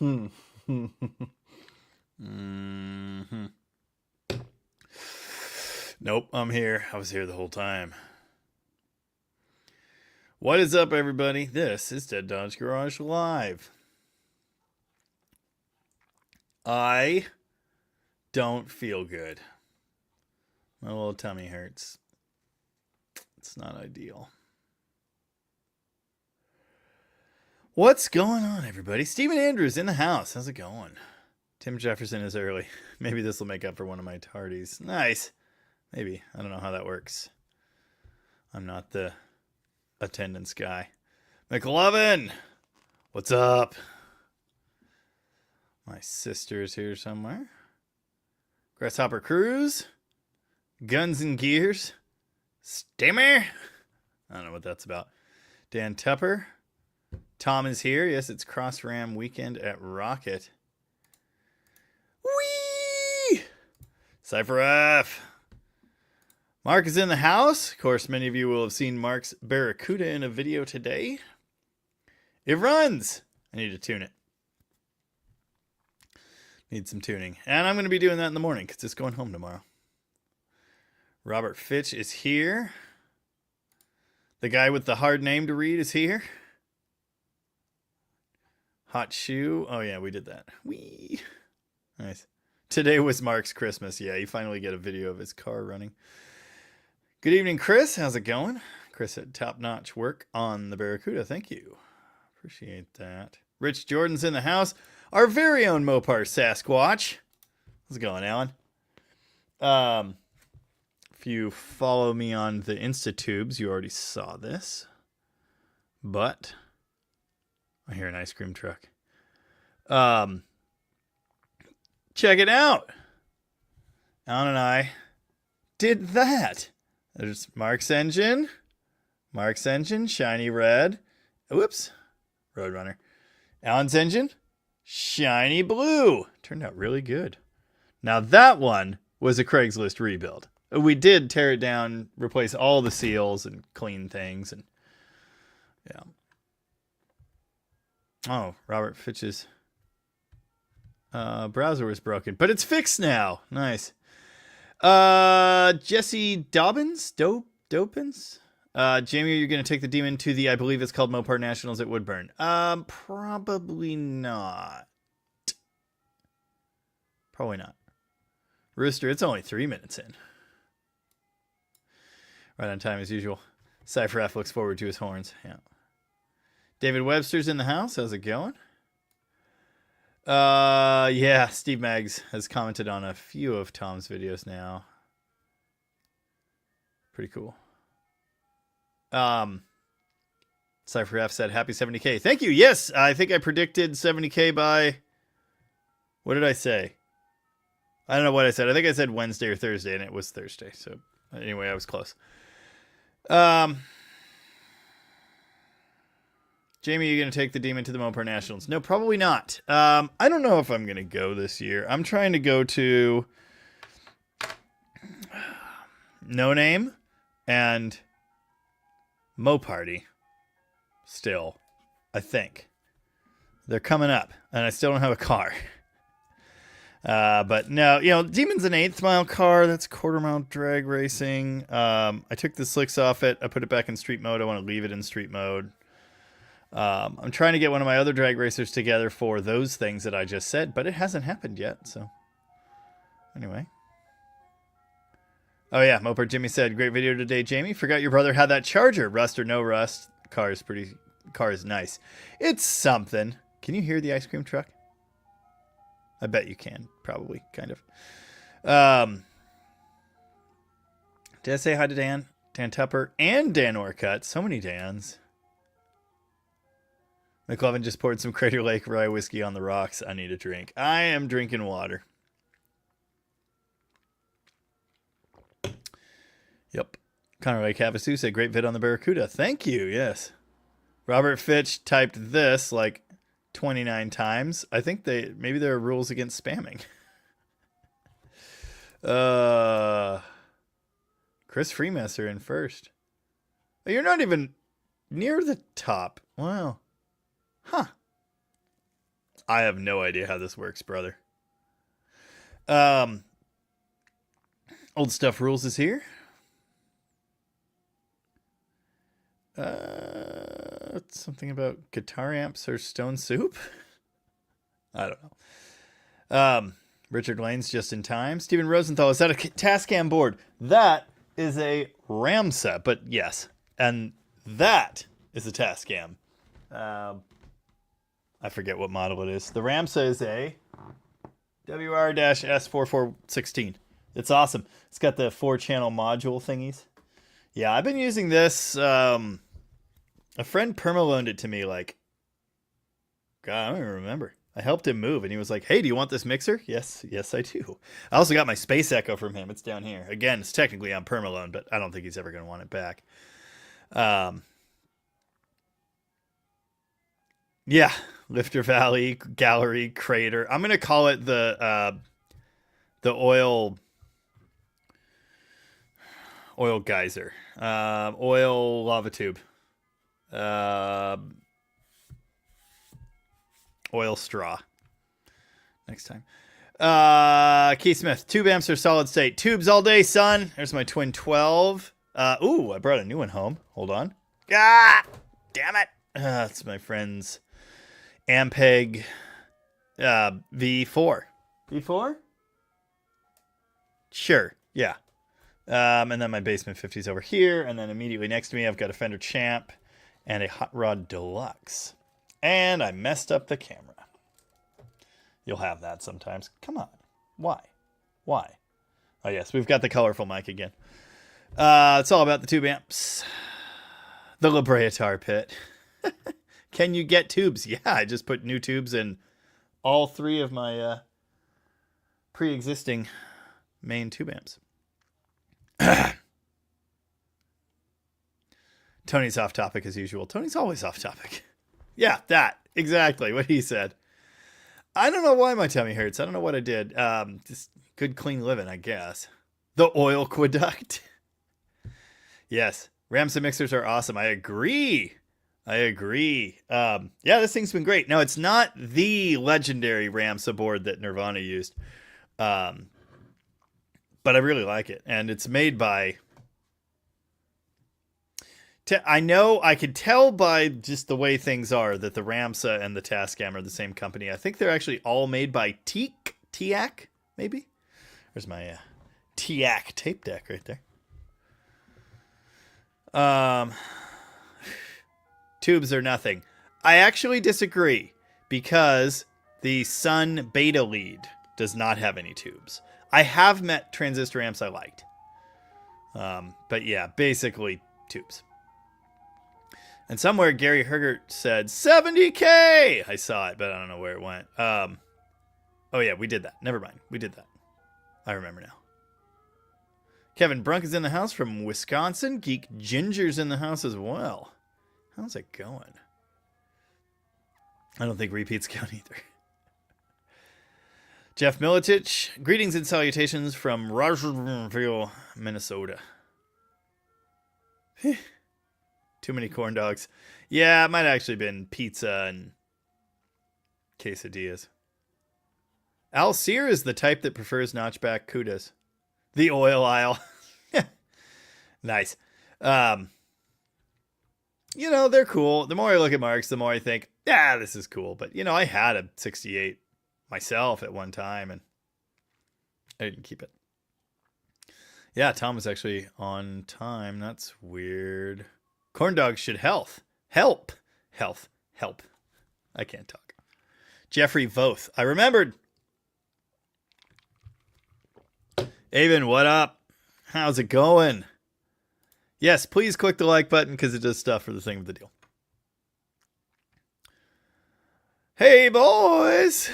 Mm-hmm. Nope, I'm here. I was here the whole time. What is up, everybody? This is Dead Dodge Garage Live. I don't feel good. My little tummy hurts. It's not ideal. What's going on, everybody? Stephen Andrews in the house. How's it going? Tim Jefferson is early. Maybe this will make up for one of my tardies. Nice. Maybe. I don't know how that works. I'm not the attendance guy. McLovin! What's up? My sister's here somewhere. Grasshopper Cruz. Guns and Gears. Stimmer. I don't know what that's about. Dan Tupper. Tom is here. Yes, it's Cross Ram weekend at Rocket. Whee! Cypher F. Mark is in the house. Of course, many of you will have seen Mark's Barracuda in a video today. It runs. I need to tune it. Need some tuning. And I'm going to be doing that in the morning because it's going home tomorrow. Robert Fitch is here. The guy with the hard name to read is here. Hot Shoe. Oh, yeah, we did that. Whee! Nice. Today was Mark's Christmas. Yeah, you finally get a video of his car running. Good evening, Chris. How's it going? Chris had top-notch work on the Barracuda. Thank you. Appreciate that. Rich Jordan's in the house. Our very own Mopar Sasquatch. How's it going, Alan? If you follow me on the Insta-tubes, you already saw this. But I hear an ice cream truck. Check it out. Alan and I did that. There's Mark's engine. Mark's engine, shiny red. Whoops. Roadrunner. Alan's engine, shiny blue. Turned out really good. Now that one was a Craigslist rebuild. We did tear it down, replace all the seals and clean things. And yeah. Oh, Robert Fitch's browser was broken, but it's fixed now. Nice. Jesse Dobbins? Dopins? Jamie, you're going to take the demon to the, I believe it's called Mopar Nationals at Woodburn. Probably not. Probably not. Rooster, it's only 3 minutes in. Right on time as usual. Cypher F looks forward to his horns. Yeah. David Webster's in the house. How's it going? Yeah, Steve Maggs has commented on a few of Tom's videos now. Pretty cool. Cypher F said happy 70K. Thank you. Yes, I think I predicted 70K by, what did I say? I don't know what I said. I think I said Wednesday or Thursday, and it was Thursday. So anyway, I was close. Jamie, you going to take the demon to the Mopar Nationals? No, probably not. I don't know if I'm going to go this year. I'm trying to go to No Name and Moparty still, I think. They're coming up, and I still don't have a car. But no, you know, Demon's an 1/8 mile car. That's quarter-mile drag racing. I took the slicks off it. I put it back in street mode. I want to leave it in street mode. I'm trying to get one of my other drag racers together for those things that I just said, but it hasn't happened yet, so anyway. Oh yeah, Mopar Jimmy said, great video today, Jamie. Forgot your brother had that Charger. Rust or no rust. Car is nice. It's something. Can you hear the ice cream truck? I bet you can, probably, kind of. Did I say hi to Dan? Dan Tupper and Dan Orcutt. So many Dans. McLovin just poured some Crater Lake rye whiskey on the rocks. I need a drink. I am drinking water. Yep. Connor Lake Havasu said, great vid on the Barracuda. Thank you, yes. Robert Fitch typed this like 29 times. I think maybe there are rules against spamming. Chris Freemesser in first. You're not even near the top. Wow. Huh. I have no idea how this works, brother. Old Stuff Rules is here. Something about guitar amps or stone soup? I don't know. Richard Lane's just in time. Steven Rosenthal, is that a Tascam board? That is a Ramsa, but yes. And that is a Tascam. I forget what model it is. The Ramsa is a WR-S4416. It's awesome. It's got the 4-channel module thingies. Yeah, I've been using this. A friend perma-loaned it to me like, God, I don't even remember. I helped him move, and he was like, hey, do you want this mixer? Yes, I do. I also got my Space Echo from him. It's down here. Again, it's technically on perma-loan, but I don't think he's ever going to want it back. Yeah, Lifter Valley, Gallery, Crater. I'm going to call it the oil geyser. Oil lava tube. Oil straw. Next time. Keith Smith. Tube amps are solid state. Tubes all day, son. There's my Twin 12. Ooh, I brought a new one home. Hold on. Ah! Damn it. That's my friend's Ampeg V4. V4? Sure. Yeah. And then my Basement 50's over here. And then immediately next to me, I've got a Fender Champ and a Hot Rod Deluxe. And I messed up the camera. You'll have that sometimes. Come on. Why? Oh, yes. We've got the colorful mic again. It's all about the tube amps. The La Brea Tar Pit. Can you get tubes? Yeah, I just put new tubes in all 3 of my pre-existing main tube amps. Tony's off topic as usual. Tony's always off topic. Yeah, that. Exactly what he said. I don't know why my tummy hurts. I don't know what I did. Just good, clean living, I guess. The oil aqueduct. Yes. Ramsa mixers are awesome. I agree. Yeah, this thing's been great. Now, it's not the legendary Ramsa board that Nirvana used. But I really like it. And it's made by... I know, I could tell by just the way things are that the Ramsa and the Tascam are the same company. I think they're actually all made by TIAC, maybe? There's my TIAC tape deck right there. Tubes are nothing. I actually disagree because the Sun Beta Lead does not have any tubes. I have met transistor amps I liked. But yeah, basically tubes. And somewhere Gary Hergert said 70K. I saw it, but I don't know where it went. Oh yeah, we did that. Never mind. We did that. I remember now. Kevin Brunk is in the house from Wisconsin. Geek Ginger's in the house as well. How's it going? I don't think repeats count either. Jeff Militich, greetings and salutations from Rogersville, Minnesota. Too many corn dogs. Yeah, it might have actually been pizza and quesadillas. Al Sear is the type that prefers notchback Cudas. The oil aisle. Nice. You know, they're cool. The more I look at marks, the more I think, yeah, this is cool. But, you know, I had a 68 myself at one time, and I didn't keep it. Yeah, Tom was actually on time. That's weird. Corn dogs should help. I can't talk. Jeffrey Voth. I remembered. Avon, what up? How's it going? Yes, please click the like button because it does stuff for the thing with the deal. Hey, boys.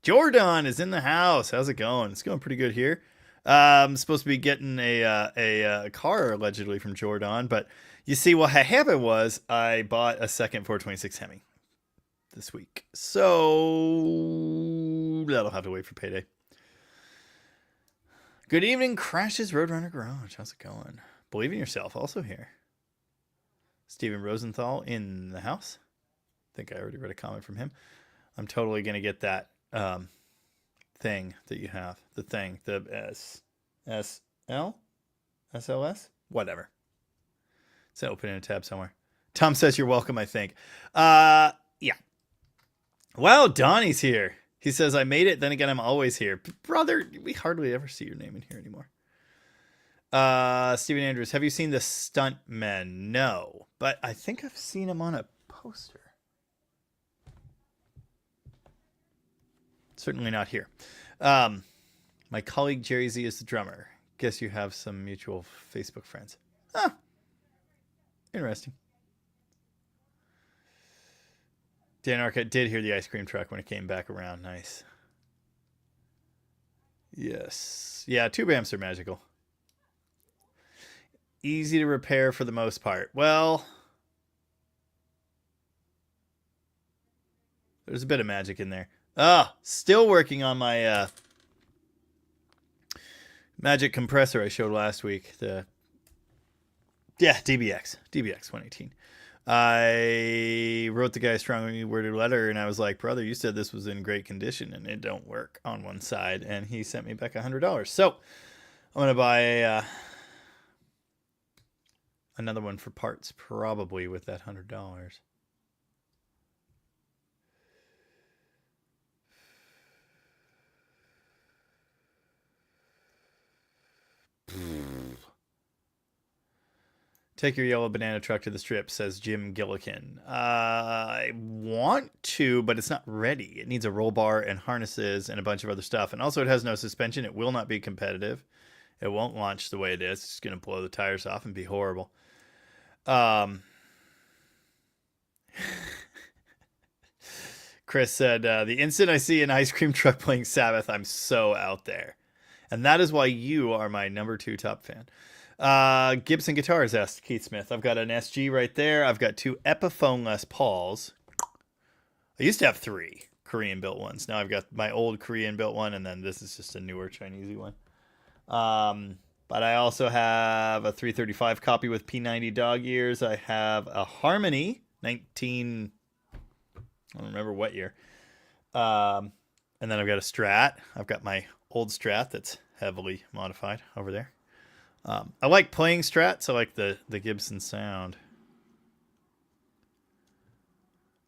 Jordan is in the house. How's it going? It's going pretty good here. I'm supposed to be getting a car allegedly from Jordan, but you see what happened was I bought a second 426 Hemi this week. So that'll have to wait for payday. Good evening, Crashes Roadrunner Garage. How's it going? Believe in yourself also here. Steven Rosenthal in the house. think I already read a comment from him. I'm totally going to get that thing that you have. The thing. The SLS? Whatever. It's open in a tab somewhere. Tom says you're welcome, I think. Yeah. Wow, Donnie's here. He says, I made it. Then again, I'm always here. Brother, we hardly ever see your name in here anymore. Steven Andrews, have you seen the Stuntmen? No, but I think I've seen him on a poster. Certainly not here. My colleague Jerry Z is the drummer. Guess you have some mutual Facebook friends. Huh. Interesting. Dan Arquette did hear the ice cream truck when it came back around. Nice. Yes. Yeah, tube amps are magical. Easy to repair for the most part. Well, there's a bit of magic in there. Still working on my magic compressor I showed last week. DBX 118. I wrote the guy a strongly worded letter, and I was like, brother, you said this was in great condition, and it don't work on one side. And he sent me back $100. So I'm going to buy another one for parts, probably with that $100. Take your yellow banana truck to the strip, says Jim Gillikin. I want to, but it's not ready. It needs a roll bar and harnesses and a bunch of other stuff. And also it has no suspension. It will not be competitive. It won't launch the way it is. It's going to blow the tires off and be horrible. Chris said, the instant I see an ice cream truck playing Sabbath, I'm so out there. And that is why you are my number 2 top fan. Gibson Guitars, asked Keith Smith. I've got an SG right there. I've got 2 Epiphone Les Pauls. I used to have 3 Korean built ones. Now I've got my old Korean built one, and then this is just a newer Chinesey one. But I also have a 335 copy with P90 dog ears. I have a Harmony 19, I don't remember what year. And then I've got a Strat. I've got my old Strat that's heavily modified over there. I like playing Strats. I like the Gibson sound.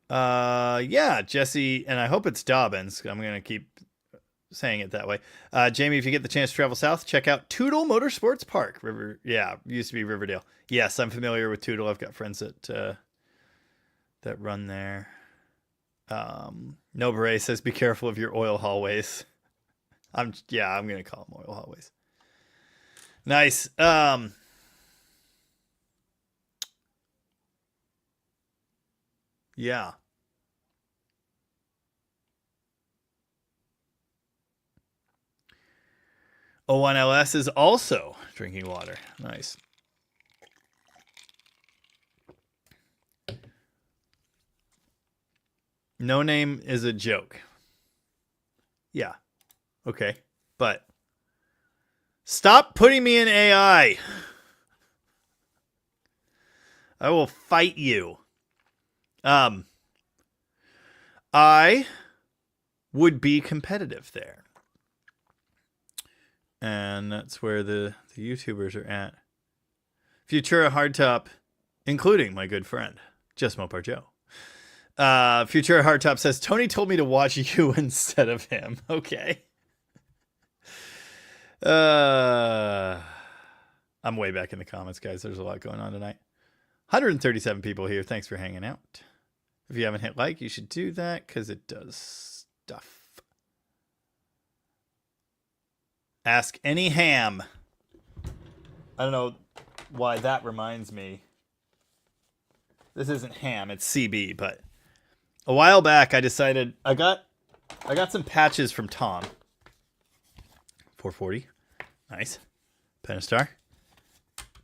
Yeah, Jesse, and I hope it's Dobbins. I'm going to keep saying it that way. Jamie, if you get the chance to travel south, check out Tootle Motorsports Park. Used to be Riverdale. Yes, I'm familiar with Tootle. I've got friends that run there. No Beret says, be careful of your oil hallways. I'm going to call them oil hallways. Nice. Yeah. O1LS is also drinking water. Nice. No name is a joke. Yeah. Okay. But stop putting me in AI. I will fight you. I would be competitive there. And that's where the YouTubers are at. Futura Hardtop, including my good friend, Just Mopar Joe. Futura Hardtop says, Tony told me to watch you instead of him. Okay. I'm way back in the comments, guys. There's a lot going on tonight. 137 people here. Thanks for hanging out. If you haven't hit like, you should do that because it does stuff. Ask any ham. I don't know why that reminds me. This isn't ham, it's CB, but a while back I decided I got some patches from Tom. 440. Nice. Pentastar.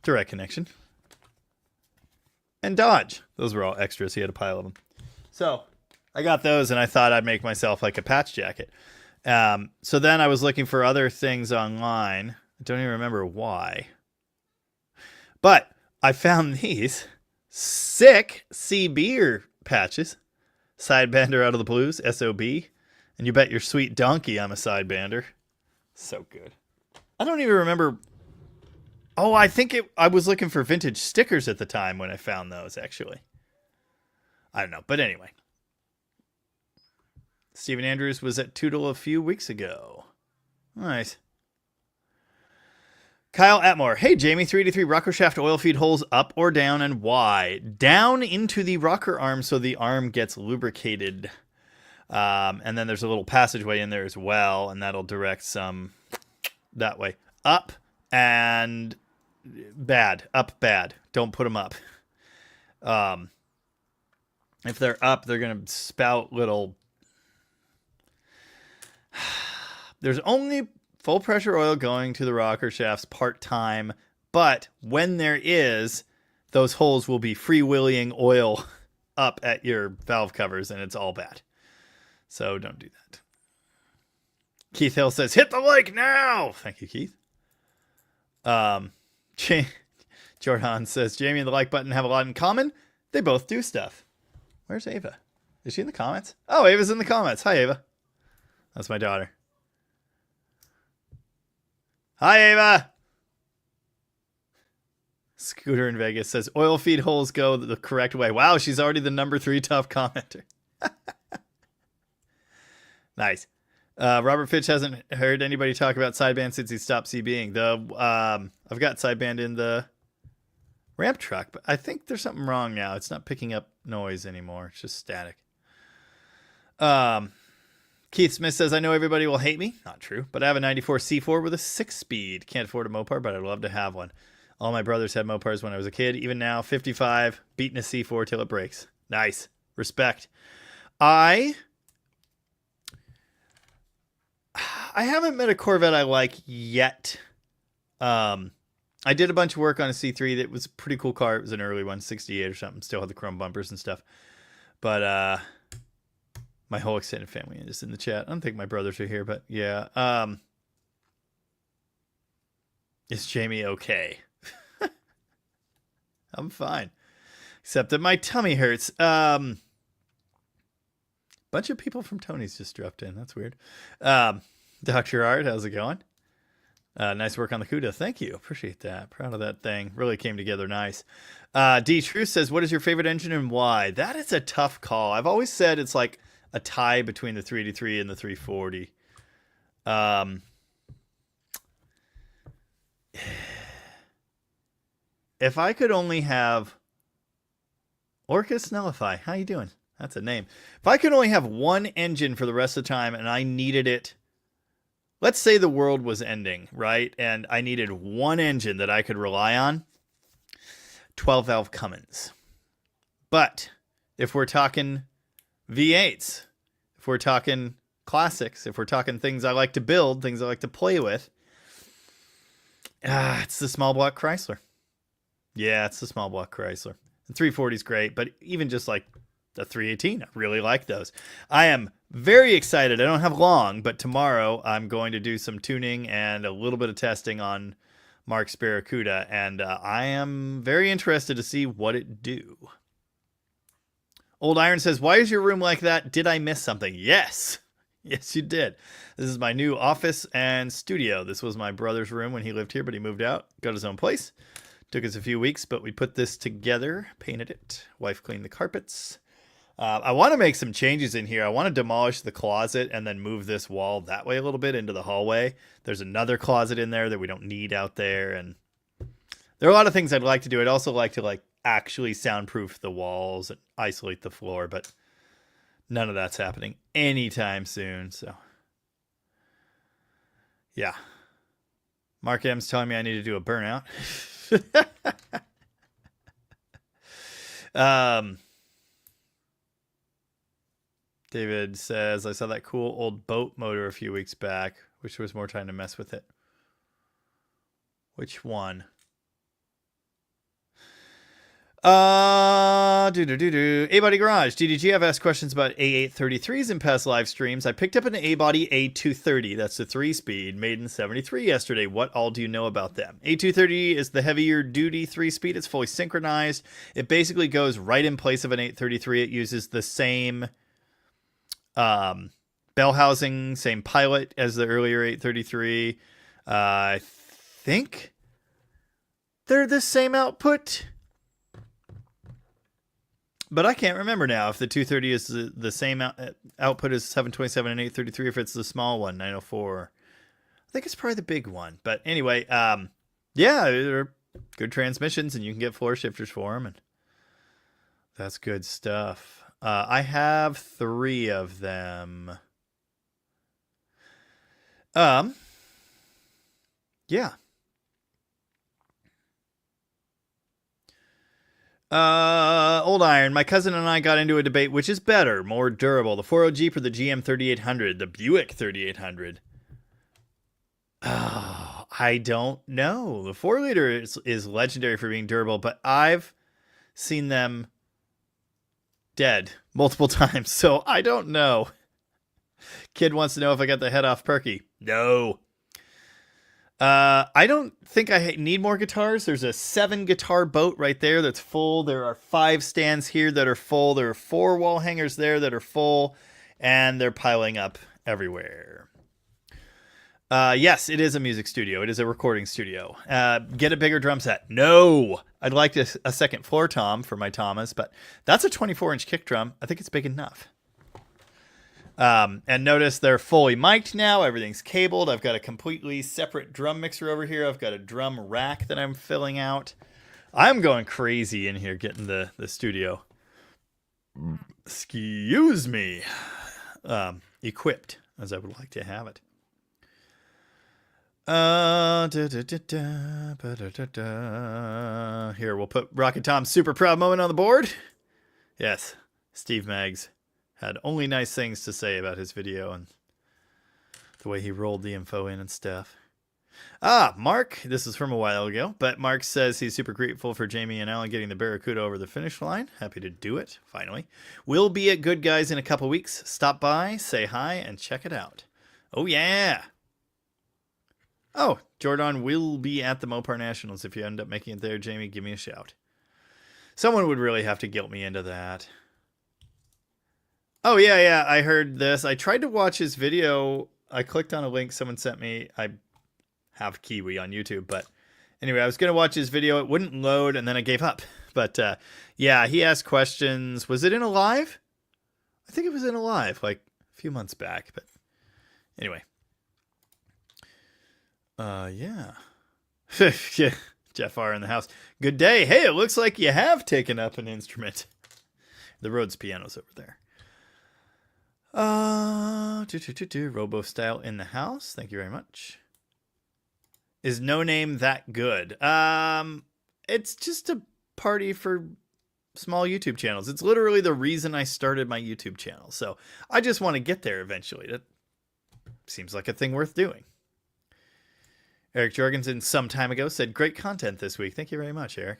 Direct connection. And Dodge. Those were all extras. He had a pile of them. So I got those and I thought I'd make myself like a patch jacket. So then I was looking for other things online. I don't even remember why. But I found these sick CB patches. Sidebander out of the blues, SOB. And you bet your sweet donkey I'm a sidebander. So good. I don't even remember. Oh, I was looking for vintage stickers at the time when I found those, actually. I don't know. But anyway. Stephen Andrews was at Tootle a few weeks ago. Nice. Kyle Atmore. Hey, Jamie, 383 rocker shaft oil feed holes up or down and why? Down into the rocker arm so the arm gets lubricated. And then there's a little passageway in there as well, and that'll direct some that way. Up and bad. Up bad. Don't put them up. If they're up, they're going to spout little... There's only full pressure oil going to the rocker shafts part-time, but when there is, those holes will be freewheeling oil up at your valve covers, and it's all bad. So don't do that. Keith Hill says, hit the like now! Thank you, Keith. Jordan says, Jamie and the like button have a lot in common. They both do stuff. Where's Ava? Is she in the comments? Oh, Ava's in the comments. Hi, Ava. That's my daughter. Hi, Ava. Scooter in Vegas says, oil feed holes go the correct way. Wow, she's already the number 3 top commenter. Nice. Robert Fitch hasn't heard anybody talk about sideband since he stopped CBing. I've got sideband in the ramp truck, but I think there's something wrong now. It's not picking up noise anymore. It's just static. Keith Smith says, I know everybody will hate me. Not true, but I have a 94 C4 with a 6-speed. Can't afford a Mopar, but I'd love to have one. All my brothers had Mopars when I was a kid. Even now, 55, beating a C4 till it breaks. Nice. Respect. I haven't met a Corvette I like yet. I did a bunch of work on a C3 that was a pretty cool car. It was an early one, 68 or something. Still had the chrome bumpers and stuff. But my whole extended family is in the chat. I don't think my brothers are here, but yeah. Is Jamie okay? I'm fine. Except that my tummy hurts. Bunch of people from Tony's just dropped in. That's weird. Dr. Art, how's it going? Nice work on the CUDA. Thank you. Appreciate that. Proud of that thing. Really came together nice. D. Truth says, what is your favorite engine and why? That is a tough call. I've always said it's like a tie between the 383 and the 340. If I could only have Orcus Nullify. How you doing? That's a name. If I could only have one engine for the rest of the time and I needed it, let's say the world was ending, right? And I needed one engine that I could rely on, 12 valve Cummins. But if we're talking V8s, if we're talking classics, if we're talking things I like to build, things I like to play with, it's the small block Chrysler. Yeah, it's the small block Chrysler. The 340 is great, but even just like the 318, I really like those. I am very excited. I don't have long, but tomorrow I'm going to do some tuning and a little bit of testing on Mark's Barracuda, and I am very interested to see what it do. Old Iron says, why is your room like that? Did I miss something? Yes. Yes, you did. This is my new office and studio. This was my brother's room when he lived here, but he moved out, got his own place. Took us a few weeks, but we put this together, painted it. Wife cleaned the carpets. I want to make some changes in here. I want to demolish the closet and then move this wall that way a little bit into the hallway. There's another closet in there that we don't need out there. And there are a lot of things I'd like to do. I'd also like to actually soundproof the walls and isolate the floor, but none of that's happening anytime soon. So yeah. Mark M's telling me I need to do a burnout. David says, I saw that cool old boat motor a few weeks back. Wish there was more time to mess with it. Which one? A-Body Garage. DDG, I've asked questions about A833s in past live streams. I picked up an A-Body A230. That's the 3-speed, made in 73 yesterday. What all do you know about them? A230 is the heavier duty 3-speed. It's fully synchronized. It basically goes right in place of an 833. It uses the same Bell housing, same pilot as the earlier 833. I think they're the same output, but I can't remember now if the 230 is the same output as 727 and 833, if it's the small one, 904. I think it's probably the big one. But anyway, yeah, they're good transmissions, and you can get floor shifters for them, and that's good stuff. I have 3 of them. Yeah. Old Iron. My cousin and I got into a debate which is better, more durable, the 4.0 Jeep or the GM 3800, the Buick 3800. Oh, I don't know. The 4-liter is legendary for being durable, but I've seen them dead multiple times, so I don't know. Kid wants to know if I got the head off perky. No. I don't think I need more guitars. There's a 7 guitar boat right there that's full. There are 5 stands here that are full. There are 4 wall hangers there that are full, and they're piling up everywhere. Yes, it is a music studio. It is a recording studio. Get a bigger drum set. No, I'd like a second floor tom for my Thomas, but that's a 24-inch kick drum. I think it's big enough. And notice they're fully mic'd now. Everything's cabled. I've got a completely separate drum mixer over here. I've got a drum rack that I'm filling out. I'm going crazy in here getting the studio, excuse me, equipped as I would like to have it. Here, we'll put Rocket Tom's super proud moment on the board. Yes, Steve Maggs had only nice things to say about his video and the way he rolled the info in and stuff. Mark, this is from a while ago, but Mark says he's super grateful for Jamie and Alan getting the Barracuda over the finish line. Happy to do it, finally. We'll be at Good Guys in a couple weeks. Stop by, say hi, and check it out. Oh, yeah. Oh, Jordan will be at the Mopar Nationals. If you end up making it there, Jamie, give me a shout. Someone would really have to guilt me into that. Oh, yeah, I heard this. I tried to watch his video. I clicked on a link someone sent me. I have Kiwi on YouTube, but anyway, I was going to watch his video. It wouldn't load, and then I gave up. But, yeah, he asked questions. Was it in a live? I think it was in a live, like a few months back. But anyway. Yeah. Yeah. Jeff R. in the house. Good day. Hey, it looks like you have taken up an instrument. The Rhodes piano's over there. Robo style in the house. Thank you very much. Is No Name that good? It's just a party for small YouTube channels. It's literally the reason I started my YouTube channel. So I just want to get there eventually. That seems like a thing worth doing. Eric Jorgensen some time ago said, great content this week. Thank you very much, Eric.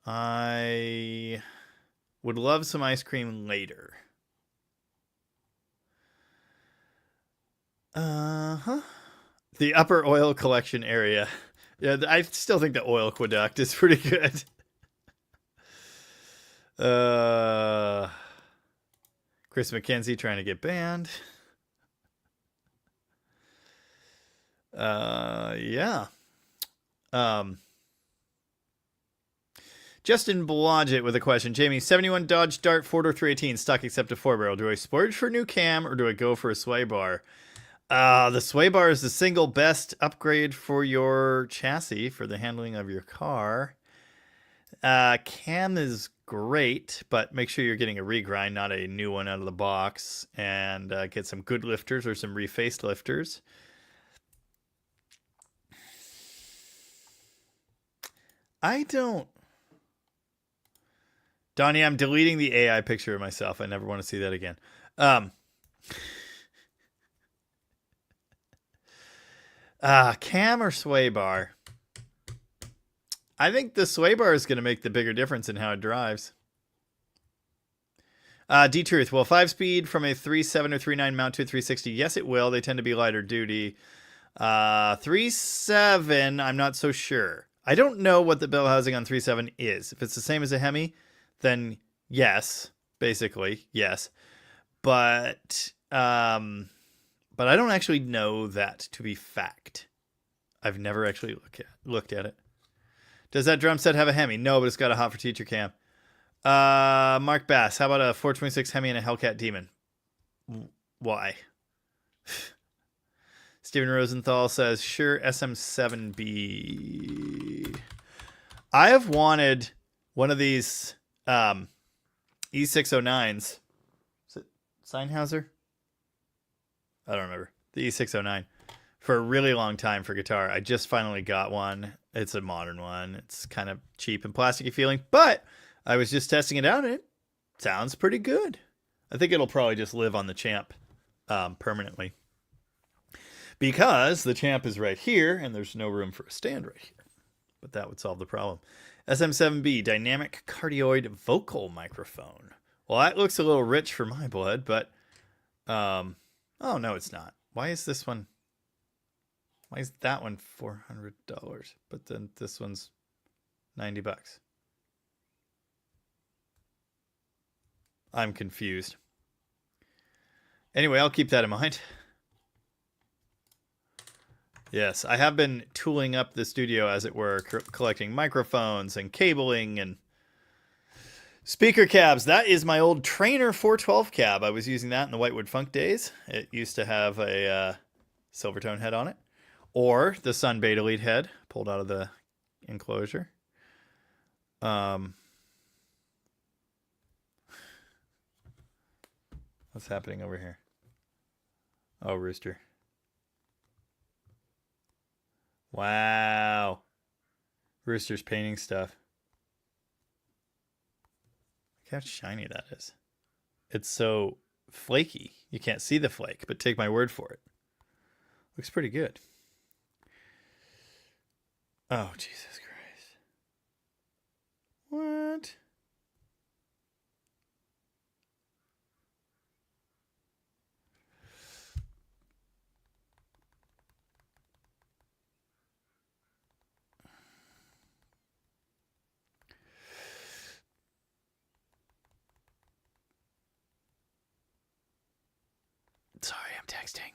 I would love some ice cream later. The upper oil collection area. Yeah, I still think the oil aqueduct is pretty good. Chris McKenzie trying to get banned. Yeah. Justin Blodgett with a question. Jamie, 71 Dodge Dart 4-door 318 stock except a 4-barrel. Do I splurge for a new cam or do I go for a sway bar? The sway bar is the single best upgrade for your chassis, for the handling of your car. Cam is great, but make sure you're getting a regrind, not a new one out of the box, and get some good lifters or some refaced lifters. I don't... Donnie, I'm deleting the AI picture of myself. I never want to see that again. Cam or sway bar? I think the sway bar is going to make the bigger difference in how it drives. D-Truth, will 5-speed from a 3.7 or 3.9 mount to a 360? Yes, it will. They tend to be lighter duty. 3.7, I'm not so sure. I don't know what the bell housing on 3.7 is. If it's the same as a Hemi, then yes, basically, yes. But I don't actually know that to be fact. I've never actually looked at it. Does that drum set have a Hemi? No, but it's got a Hot for Teacher cam. Mark Bass, how about a 426 Hemi and a Hellcat Demon? Why? Steven Rosenthal says, sure, SM7B. I have wanted one of these E609s. Is it Sennheiser? I don't remember. The E609. For a really long time for guitar. I just finally got one. It's a modern one. It's kind of cheap and plasticky feeling, but I was just testing it out and it sounds pretty good. I think it'll probably just live on the Champ permanently. Because the Champ is right here and there's no room for a stand right here. But that would solve the problem. SM7B, dynamic cardioid vocal microphone. Well, that looks a little rich for my blood, but oh no, it's not. Why is this one? Why is that one $400? But then this one's $90. I'm confused. Anyway, I'll keep that in mind. Yes, I have been tooling up the studio, as it were, collecting microphones and cabling and speaker cabs. That is my old Trainer 412 cab. I was using that in the Whitewood Funk days. It used to have a Silvertone head on it. Or the Sun Beta Lead head pulled out of the enclosure. What's happening over here? Oh, Rooster. Wow. Rooster's painting stuff. Look how shiny that is. It's so flaky. You can't see the flake, but take my word for it. Looks pretty good. Oh, Jesus Christ. What? Sorry, I'm texting.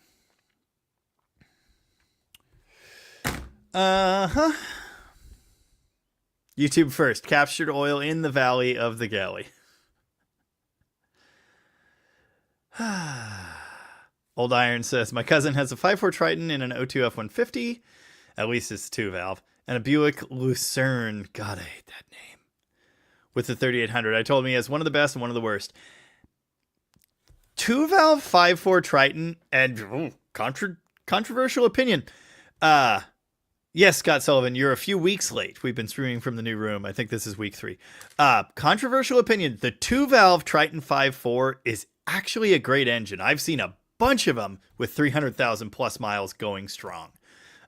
YouTube first. Captured oil in the valley of the galley. Old Iron says, my cousin has a 5.4 Triton in an O2 F-150. At least it's 2-valve. And a Buick Lucerne. God, I hate that name. With the 3800. I told him he has one of the best and one of the worst. 2-valve 5.4 Triton and controversial opinion. Yes, Scott Sullivan, you're a few weeks late. We've been streaming from the new room. I think this is week 3. Controversial opinion. The 2-valve Triton 5.4 is actually a great engine. I've seen a bunch of them with 300,000 plus miles going strong.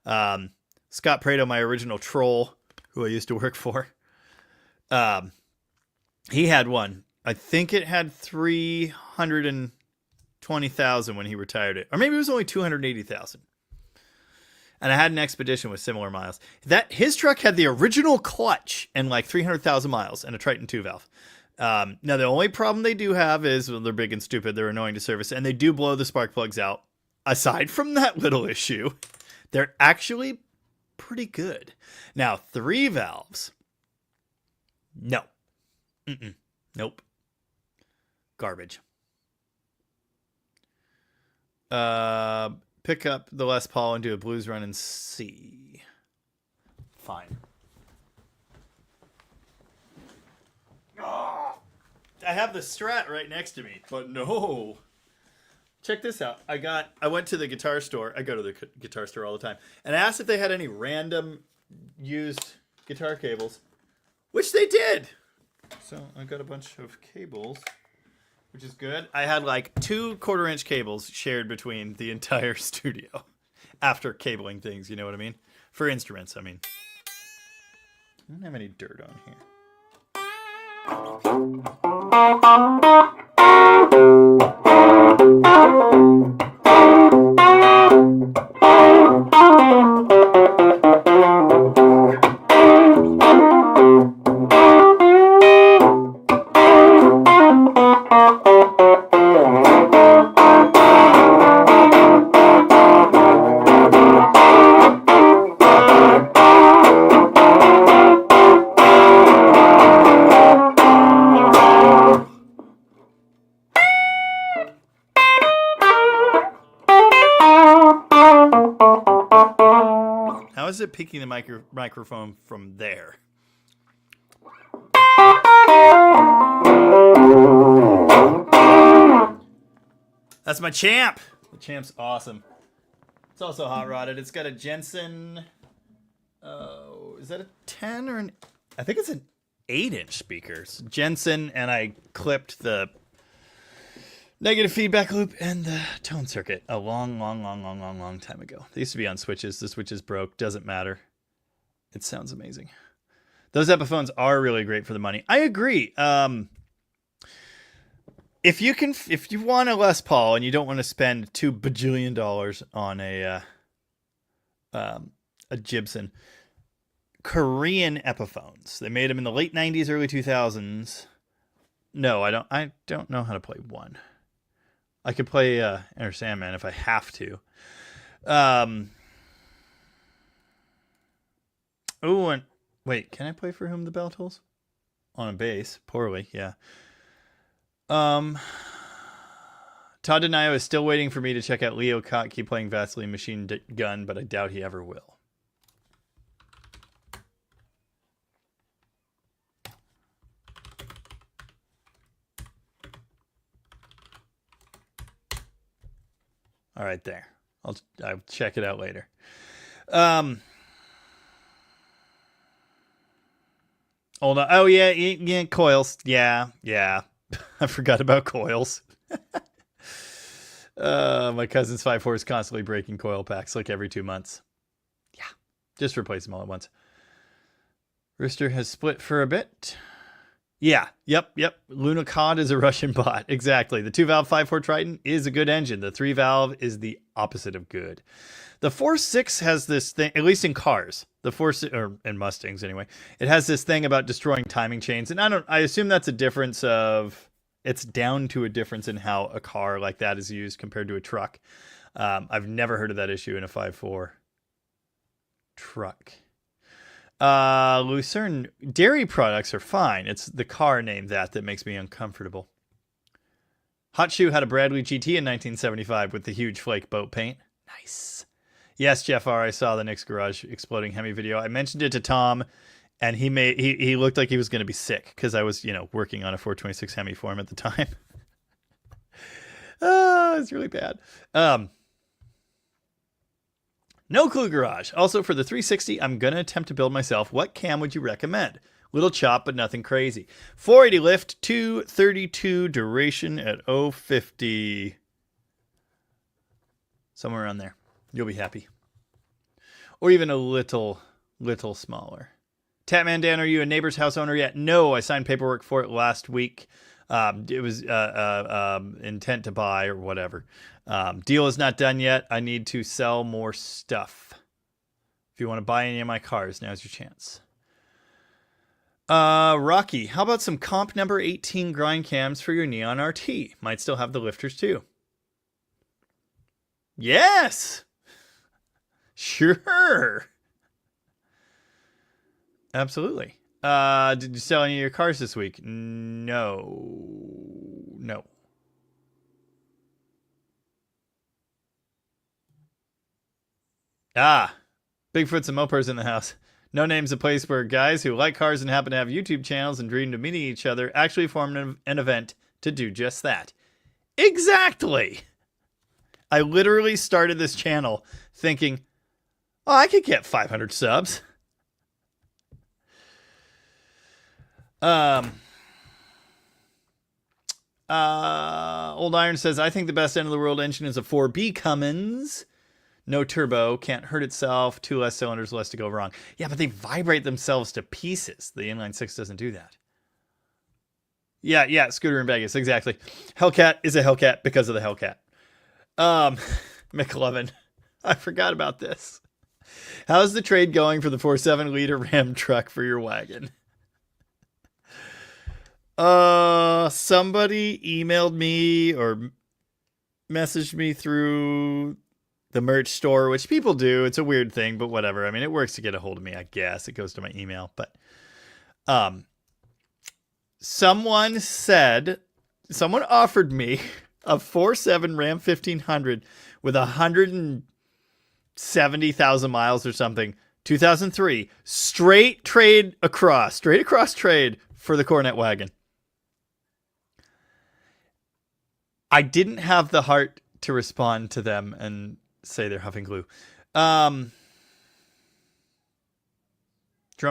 Scott Prado, my original troll, who I used to work for, he had one. I think it had 320,000 when he retired it. Or maybe it was only 280,000. And I had an Expedition with similar miles. His truck had the original clutch and like 300,000 miles and a Triton 2-valve. Now, the only problem they do have is, well, they're big and stupid. They're annoying to service. And they do blow the spark plugs out. Aside from that little issue, they're actually pretty good. Now, 3 valves. No. Nope. Garbage. Pick up the Les Paul and do a blues run in C. Fine. Oh, I have the Strat right next to me, but no. Check this out. I went to the guitar store. I go to the guitar store all the time. And I asked if they had any random used guitar cables, which they did. So I got a bunch of cables, which is good. I had like 2 1/4-inch cables shared between the entire studio after cabling things, you know what I mean? For instruments, I mean. I don't have any dirt on here. is it picking the microphone from there? That's my Champ. The Champ's awesome. It's also hot rodded. It's got a Jensen. Is that a 10 or an? I think it's an 8-inch speaker. It's Jensen, and I clipped the negative feedback loop and the tone circuit a long time ago. They used to be on switches. The switches broke. Doesn't matter. It sounds amazing. Those Epiphones are really great for the money. I agree. If you want a Les Paul and you don't want to spend $2 bajillion on a Gibson, Korean Epiphones. They made them in the late 90s, early 2000s. No, I don't know how to play one. I could play Enter Sandman if I have to. Oh, and wait, can I play For Whom the Bell Tolls? On a bass. Poorly, yeah. Todd Denayo is still waiting for me to check out Leo Kottke playing Vaseline Machine Gun, but I doubt he ever will. All right, there. I'll check it out later. Hold on. Oh yeah, coils. Yeah. I forgot about coils. My cousin's 5.4 is constantly breaking coil packs like every 2 months. Yeah, just replace them all at once. Rooster has split for a bit. Yeah, yep. Luna Cod is a Russian bot. Exactly. The 2-valve 5.4 Triton is a good engine. The 3-valve is the opposite of good. The 4.6 has this thing, at least in cars, the 4.6, or in Mustangs anyway, it has this thing about destroying timing chains. And I assume that's a difference of, it's down to a difference in how a car like that is used compared to a truck. I've never heard of that issue in a 5.4 truck. Lucerne dairy products are fine. It's the car name that makes me uncomfortable. Hot Shoe had a Bradley GT in 1975 with the huge flake boat paint. Nice. Yes, Jeff R. I saw the Nick's Garage exploding Hemi video. I mentioned it to Tom, and he looked like he was going to be sick because I was working on a 426 Hemi for him at the time. It's really bad. No Clue Garage. Also, for the 360, I'm going to attempt to build myself. What cam would you recommend? Little chop, but nothing crazy. 480 lift, 232 duration at 050. Somewhere around there. You'll be happy. Or even a little smaller. Tatman Dan, are you a neighbor's house owner yet? No, I signed paperwork for it last week. It was intent to buy or whatever. Deal is not done yet. I need to sell more stuff. If you want to buy any of my cars, now's your chance. Rocky, how about some comp number 18 grind cams for your Neon RT? Might still have the lifters too. Yes! Sure! Absolutely. Did you sell any of your cars this week? No. Bigfoots and Mopars in the house. No Name's a place where guys who like cars and happen to have YouTube channels and dream of meeting each other actually form an event to do just that. Exactly! I literally started this channel thinking, I could get 500 subs. Old Iron says, I think the best end of the world engine is a 4B Cummins. No turbo, can't hurt itself, 2 less cylinders, less to go wrong. Yeah, but they vibrate themselves to pieces. The inline 6 doesn't do that. Yeah, Scooter in Vegas, exactly. Hellcat is a Hellcat because of the Hellcat. McLovin, I forgot about this. How's the trade going for the 4.7 liter Ram truck for your wagon? Somebody emailed me or messaged me through the merch store, which people do. It's a weird thing, but whatever. I mean, it works to get a hold of me, I guess. It goes to my email, but someone offered me a 4.7 Ram 1500 with 170,000 miles or something 2003. Straight across trade for the Corvette wagon. I didn't have the heart to respond to them and say they're huffing glue. Drum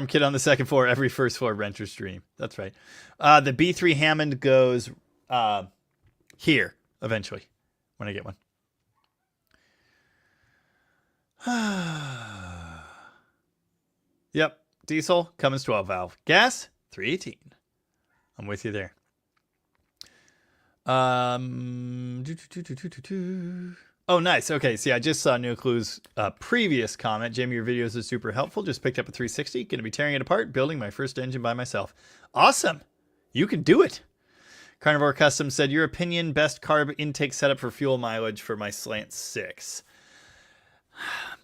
kit on the second floor, every first floor renter's dream. That's right. The B3 Hammond goes here eventually when I get one. Yep. Diesel, Cummins 12 valve. Gas, 318. I'm with you there. Oh, nice. Okay, see, I just saw New Clue's previous comment. Jamie, your videos are super helpful. Just picked up a 360. Going to be tearing it apart, building my first engine by myself. Awesome. You can do it. Carnivore Custom said, your opinion, best carb intake setup for fuel mileage for my Slant 6.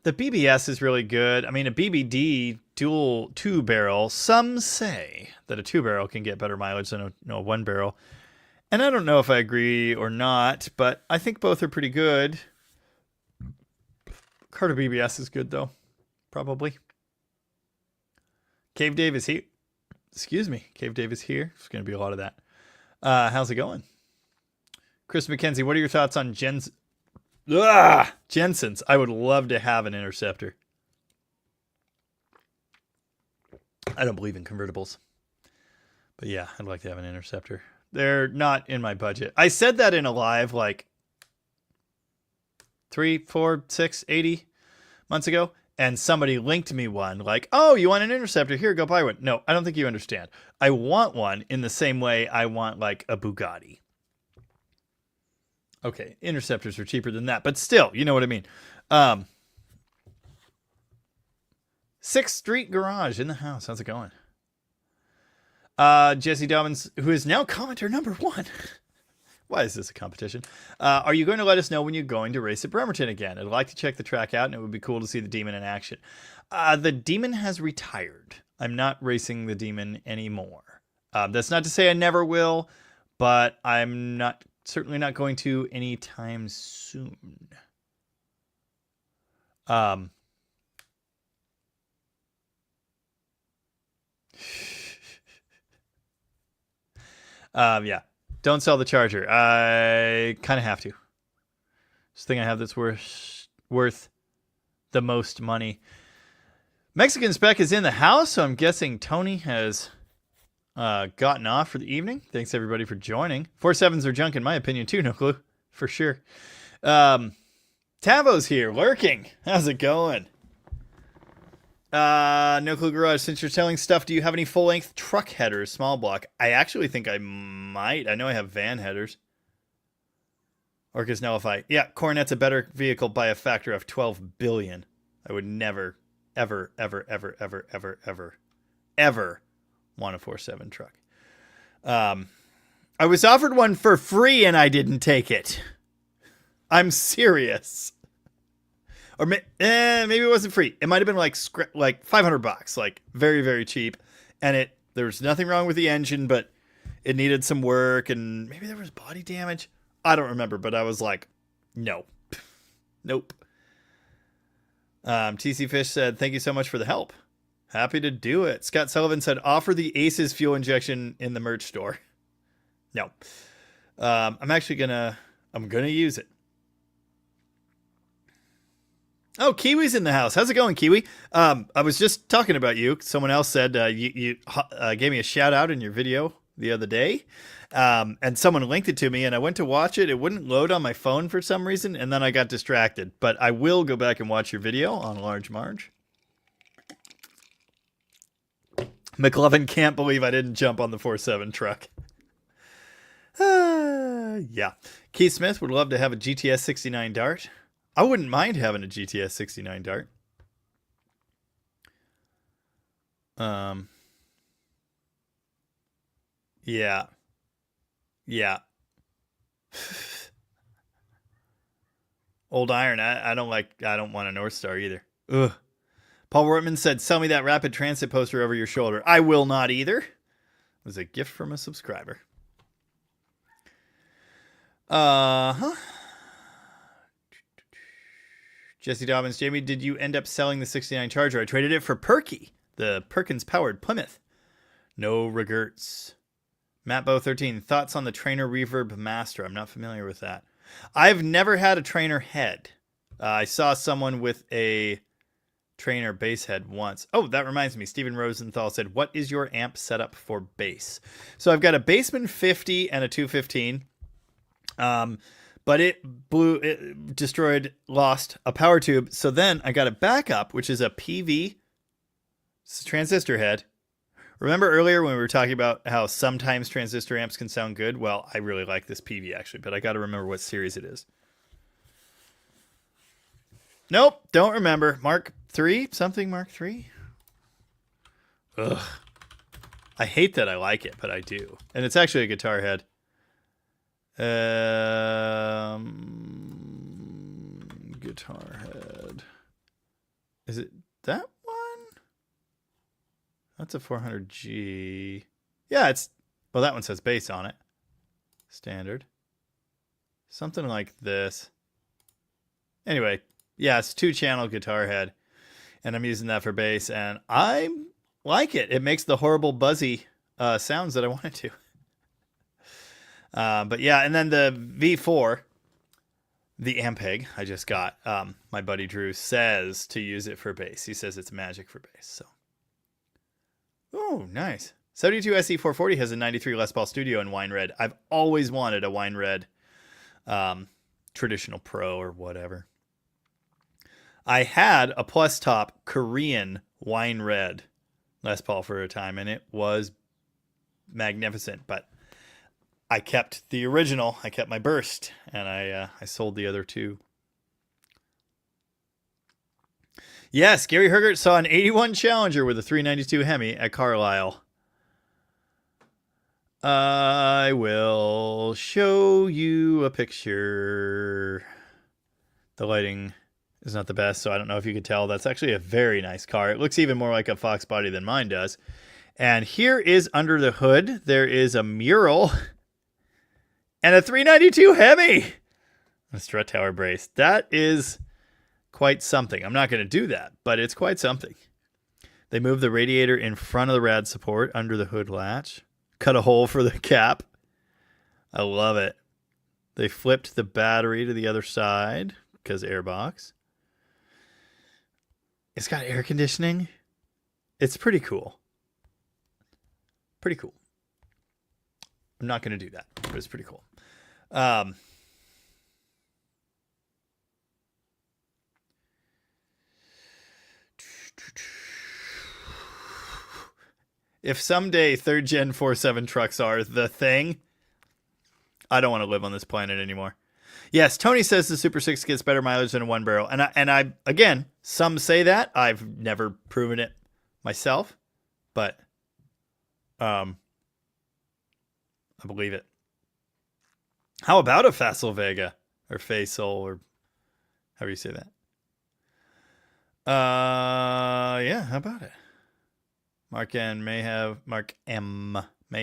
The BBS is really good. I mean, a BBD dual 2-barrel, some say that a 2-barrel can get better mileage than a 1-barrel. And I don't know if I agree or not, but I think both are pretty good. Carter BBS is good, though. Probably. Cave Dave is here. Excuse me. Cave Dave is here. There's going to be a lot of that. How's it going? Chris McKenzie, what are your thoughts on Jensen's? I would love to have an Interceptor. I don't believe in convertibles. But yeah, I'd like to have an Interceptor. They're not in my budget. I said that in a live like 3, 4, 6, 80 months ago. And somebody linked me one like, oh, you want an Interceptor? Here, go buy one. No, I don't think you understand. I want one in the same way I want like a Bugatti. Okay, Interceptors are cheaper than that. But still, you know what I mean. 6th Street Garage in the house. How's it going? Jesse Dobbins, who is now commenter number 1. Why is this a competition? Are you going to let us know when you're going to race at Bremerton again? I'd like to check the track out, and it would be cool to see the Demon in action. The Demon has retired. I'm not racing the Demon anymore. That's not to say I never will, but I'm certainly not going to anytime soon. Yeah. Don't sell the Charger. I kind of have to. This thing I have that's worth the most money. Mexican Spec is in the house, so I'm guessing Tony has gotten off for the evening. Thanks, everybody, for joining. 4.7s are junk, in my opinion, too. No clue. For sure. Tavo's here, lurking. How's it going? No Clue Garage, since you're selling stuff, do you have any full-length truck headers, small block? I actually think I might. I know I have van headers. Orcus Nullify. Yeah, Cornette's a better vehicle by a factor of 12 billion. I would never, ever, ever, ever, ever, ever, ever, ever want a 4.7 truck. I was offered one for free and I didn't take it. I'm serious. Or maybe it wasn't free. It might have been like $500, like very, very cheap. And there was nothing wrong with the engine, but it needed some work, and maybe there was body damage. I don't remember, but I was like, no, nope. TC Fish said, thank you so much for the help. Happy to do it. Scott Sullivan said, offer the Aces fuel injection in the merch store. No, I'm gonna use it. Oh, Kiwi's in the house. How's it going, Kiwi? I was just talking about you. Someone else said you gave me a shout out in your video the other day, and someone linked it to me, and I went to watch it. It wouldn't load on my phone for some reason, and then I got distracted. But I will go back and watch your video on Large Marge. McLovin can't believe I didn't jump on the 4.7 truck. Yeah. Keith Smith would love to have a GTS 69 Dart. I wouldn't mind having a GTS 69 Dart. Yeah. Yeah. Old Iron, I don't want a North Star either. Ugh. Paul Wortman said, sell me that Rapid Transit poster over your shoulder. I will not either. It was a gift from a subscriber. Uh-huh. Jesse Dobbins, Jamie, did you end up selling the 69 Charger? I traded it for Perky, the Perkins-powered Plymouth. No regrets. Mattbo13, thoughts on the Trainer Reverb Master? I'm not familiar with that. I've never had a Trainer head. I saw someone with a Trainer bass head once. Oh, that reminds me. Steven Rosenthal said, what is your amp setup for bass? So I've got a Bassman 50 and a 215. But it destroyed, lost a power tube. So then I got a backup, which is a PV transistor head. Remember earlier when we were talking about how sometimes transistor amps can sound good? Well, I really like this PV actually, but I got to remember what series it is. Nope, don't remember. Mark 3? Something Mark 3? Ugh. I hate that I like it, but I do. And it's actually a guitar head. Guitar head. Is it that one? That's a 400G. Yeah, it's... Well, that one says bass on it. Standard. Something like this. Anyway, yeah, it's 2-channel guitar head. And I'm using that for bass. And I like it. It makes the horrible buzzy sounds that I want it to. But yeah, and then the V4, the Ampeg I just got, my buddy Drew says to use it for bass. He says it's magic for bass. So, oh, nice. 72 SE440 has a 93 Les Paul Studio in wine red. I've always wanted a wine red traditional pro or whatever. I had a plus top Korean wine red Les Paul for a time, and it was magnificent, but I kept the original. I kept my burst, and I sold the other two. Yes, Gary Hergert saw an 81 Challenger with a 392 Hemi at Carlisle. I will show you a picture. The lighting is not the best, so I don't know if you could tell. That's actually a very nice car. It looks even more like a Fox body than mine does. And here is under the hood. There is a mural and a 392 Hemi. A strut tower brace. That is quite something. I'm not going to do that, but it's quite something. They moved the radiator in front of the rad support under the hood latch. Cut a hole for the cap. I love it. They flipped the battery to the other side because airbox. It's got air conditioning. It's pretty cool. Pretty cool. I'm not going to do that, but it's pretty cool. If someday 3rd Gen 4.7 trucks are the thing, I don't want to live on this planet anymore. Yes, Tony says the Super 6 gets better mileage than a one barrel. And I again, some say that. I've never proven it myself, but I believe it. How about a Facel Vega or Facel or however you say that? Yeah, how about it? Mark M may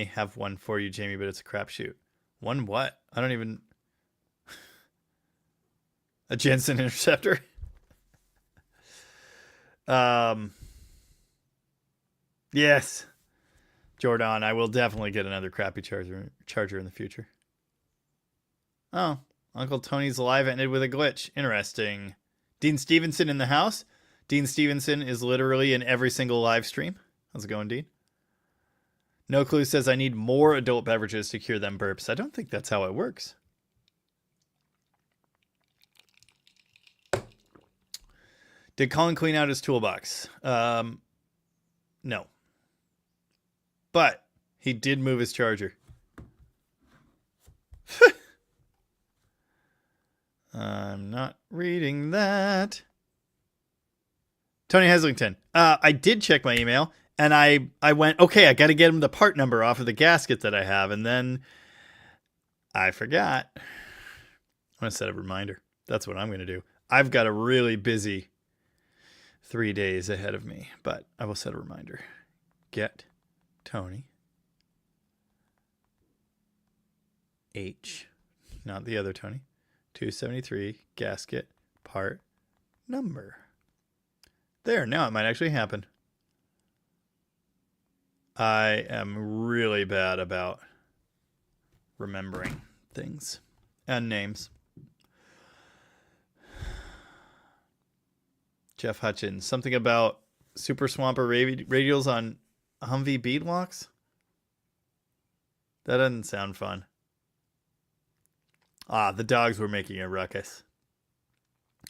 have one for you, Jamie, but it's a crapshoot. One what? I don't even. A Jensen Interceptor. Yes, Jordan. I will definitely get another crappy charger in the future. Oh, Uncle Tony's live ended with a glitch. Interesting. Dean Stevenson in the house. Dean Stevenson is literally in every single live stream. How's it going, Dean? No Clue says I need more adult beverages to cure them burps. I don't think that's how it works. Did Colin clean out his toolbox? No. But he did move his charger. I'm not reading that. Tony Heslington. I did check my email, and I went, okay, I got to get him the part number off of the gasket that I have, and then I forgot. I'm going to set a reminder. That's what I'm going to do. I've got a really busy 3 days ahead of me, but I will set a reminder. Get Tony H, not the other Tony, 273 gasket part number. There, now it might actually happen. I am really bad about remembering things and names. Jeff Hutchins, something about Super Swamper radials on Humvee beadwalks? That doesn't sound fun. Ah, the dogs were making a ruckus.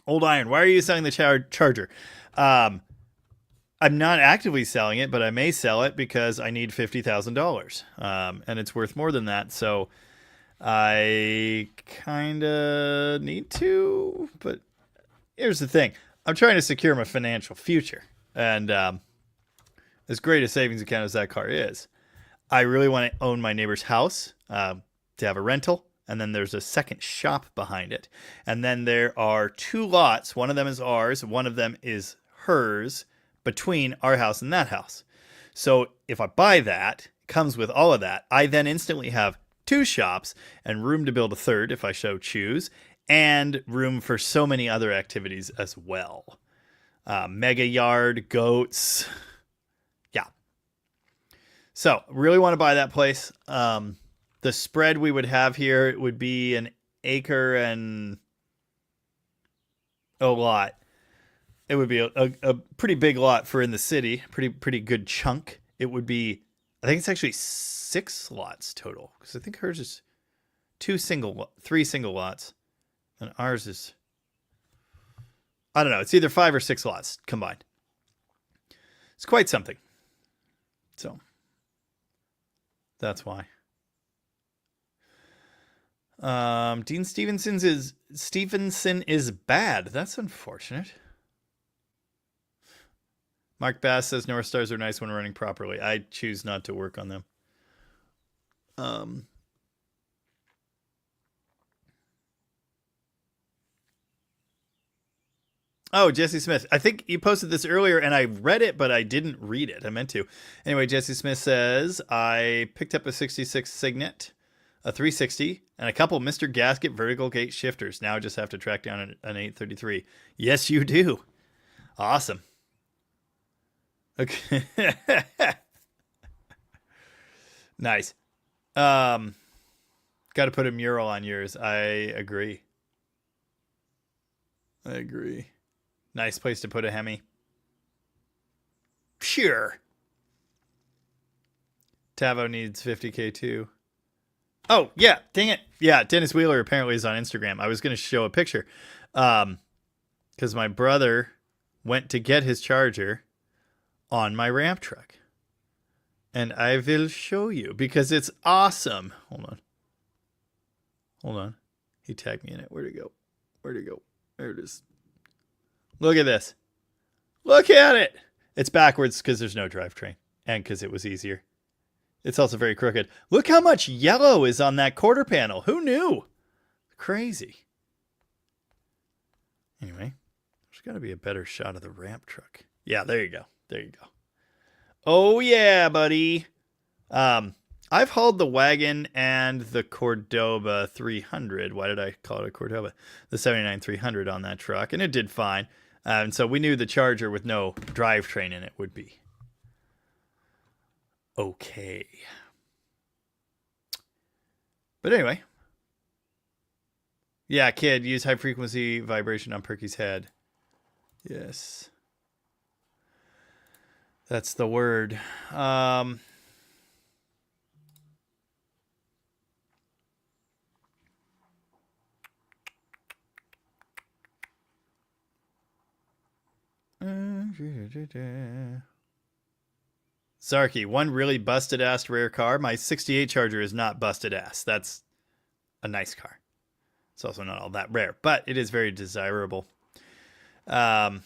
Old Iron, why are you selling the Charger? I'm not actively selling it, but I may sell it because I need $50,000. And it's worth more than that, so I kind of need to. But here's the thing. I'm trying to secure my financial future. And as great a savings account as that car is, I really want to own my neighbor's house to have a rental. And then there's a second shop behind it. And then there are 2 lots. One of them is ours. One of them is hers between our house and that house. So if I buy that, it comes with all of that. I then instantly have 2 shops and room to build a third if I so choose. And room for so many other activities as well. Mega yard, goats. Yeah. So really want to buy that place. The spread we would have here, it would be an acre and a lot. It would be a pretty big lot for in the city. Pretty good chunk. It would be, I think it's actually 6 lots total. Because I think hers is 3 single lots. And ours is, I don't know. It's either 5 or 6 lots combined. It's quite something. So, that's why. Dean Stevenson is bad. That's unfortunate. Mark Bass says North Stars are nice when running properly. I choose not to work on them. Oh, Jesse Smith. I think you posted this earlier and I read it, but I didn't read it. I meant to. Anyway, Jesse Smith says, I picked up a 66 Signet, a 360, and a couple Mr. Gasket vertical gate shifters. Now I just have to track down an 833. Yes, you do. Awesome. Okay. Nice. Got to put a mural on yours. I agree. Nice place to put a Hemi. Sure. Tavo needs 50K too. Oh, yeah. Dang it. Yeah, Dennis Wheeler apparently is on Instagram. I was going to show a picture. Because my brother went to get his Charger on my ramp truck. And I will show you because it's awesome. Hold on. He tagged me in it. Where'd it go? There it is. Look at this. Look at it. It's backwards because there's no drivetrain and because it was easier. It's also very crooked. Look how much yellow is on that quarter panel. Who knew? Crazy. Anyway, there's got to be a better shot of the ramp truck. Yeah, there you go. Oh, yeah, buddy. I've hauled the wagon and the Cordoba 300. Why did I call it a Cordoba? The 79 300 on that truck, and it did fine. And so we knew the Charger with no drivetrain in it would be okay. But anyway. Yeah, kid, use high frequency vibration on Perky's head. Yes. That's the word. Zarky, one really busted ass rare car. My 68 Charger is not busted ass. That's a nice car. It's also not all that rare, but it is very desirable. Fat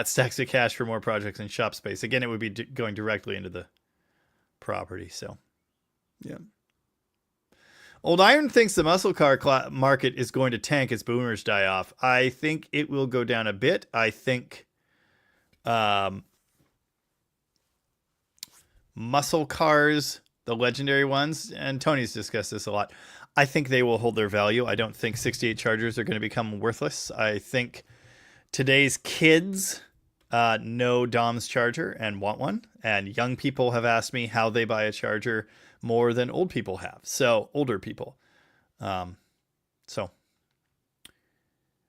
stacks of cash for more projects and shop space. Again, it would be going directly into the property. So, yeah. Old Iron thinks the muscle car market is going to tank as boomers die off. I think it will go down a bit. I think muscle cars, the legendary ones, and Tony's discussed this a lot. I think they will hold their value. I don't think 68 Chargers are going to become worthless. I think today's kids know Dom's Charger and want one, and young people have asked me how they buy a Charger more than old people have. So older people. So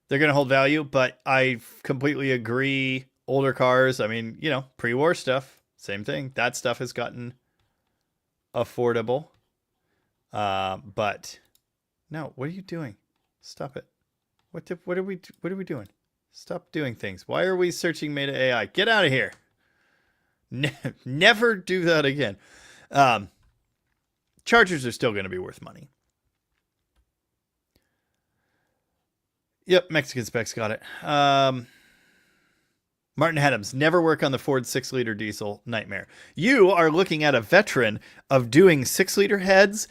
they're going to hold value, but I completely agree. Older cars, I mean, you know, pre-war stuff, same thing. That stuff has gotten affordable. But no, what are you doing? Stop it. What are we doing? Stop doing things. Why are we searching Meta AI? Get out of here. Never do that again. Chargers are still going to be worth money. Yep, Mexican Specs got it. Martin Adams, never work on the Ford 6-liter diesel. Nightmare. You are looking at a veteran of doing 6-liter heads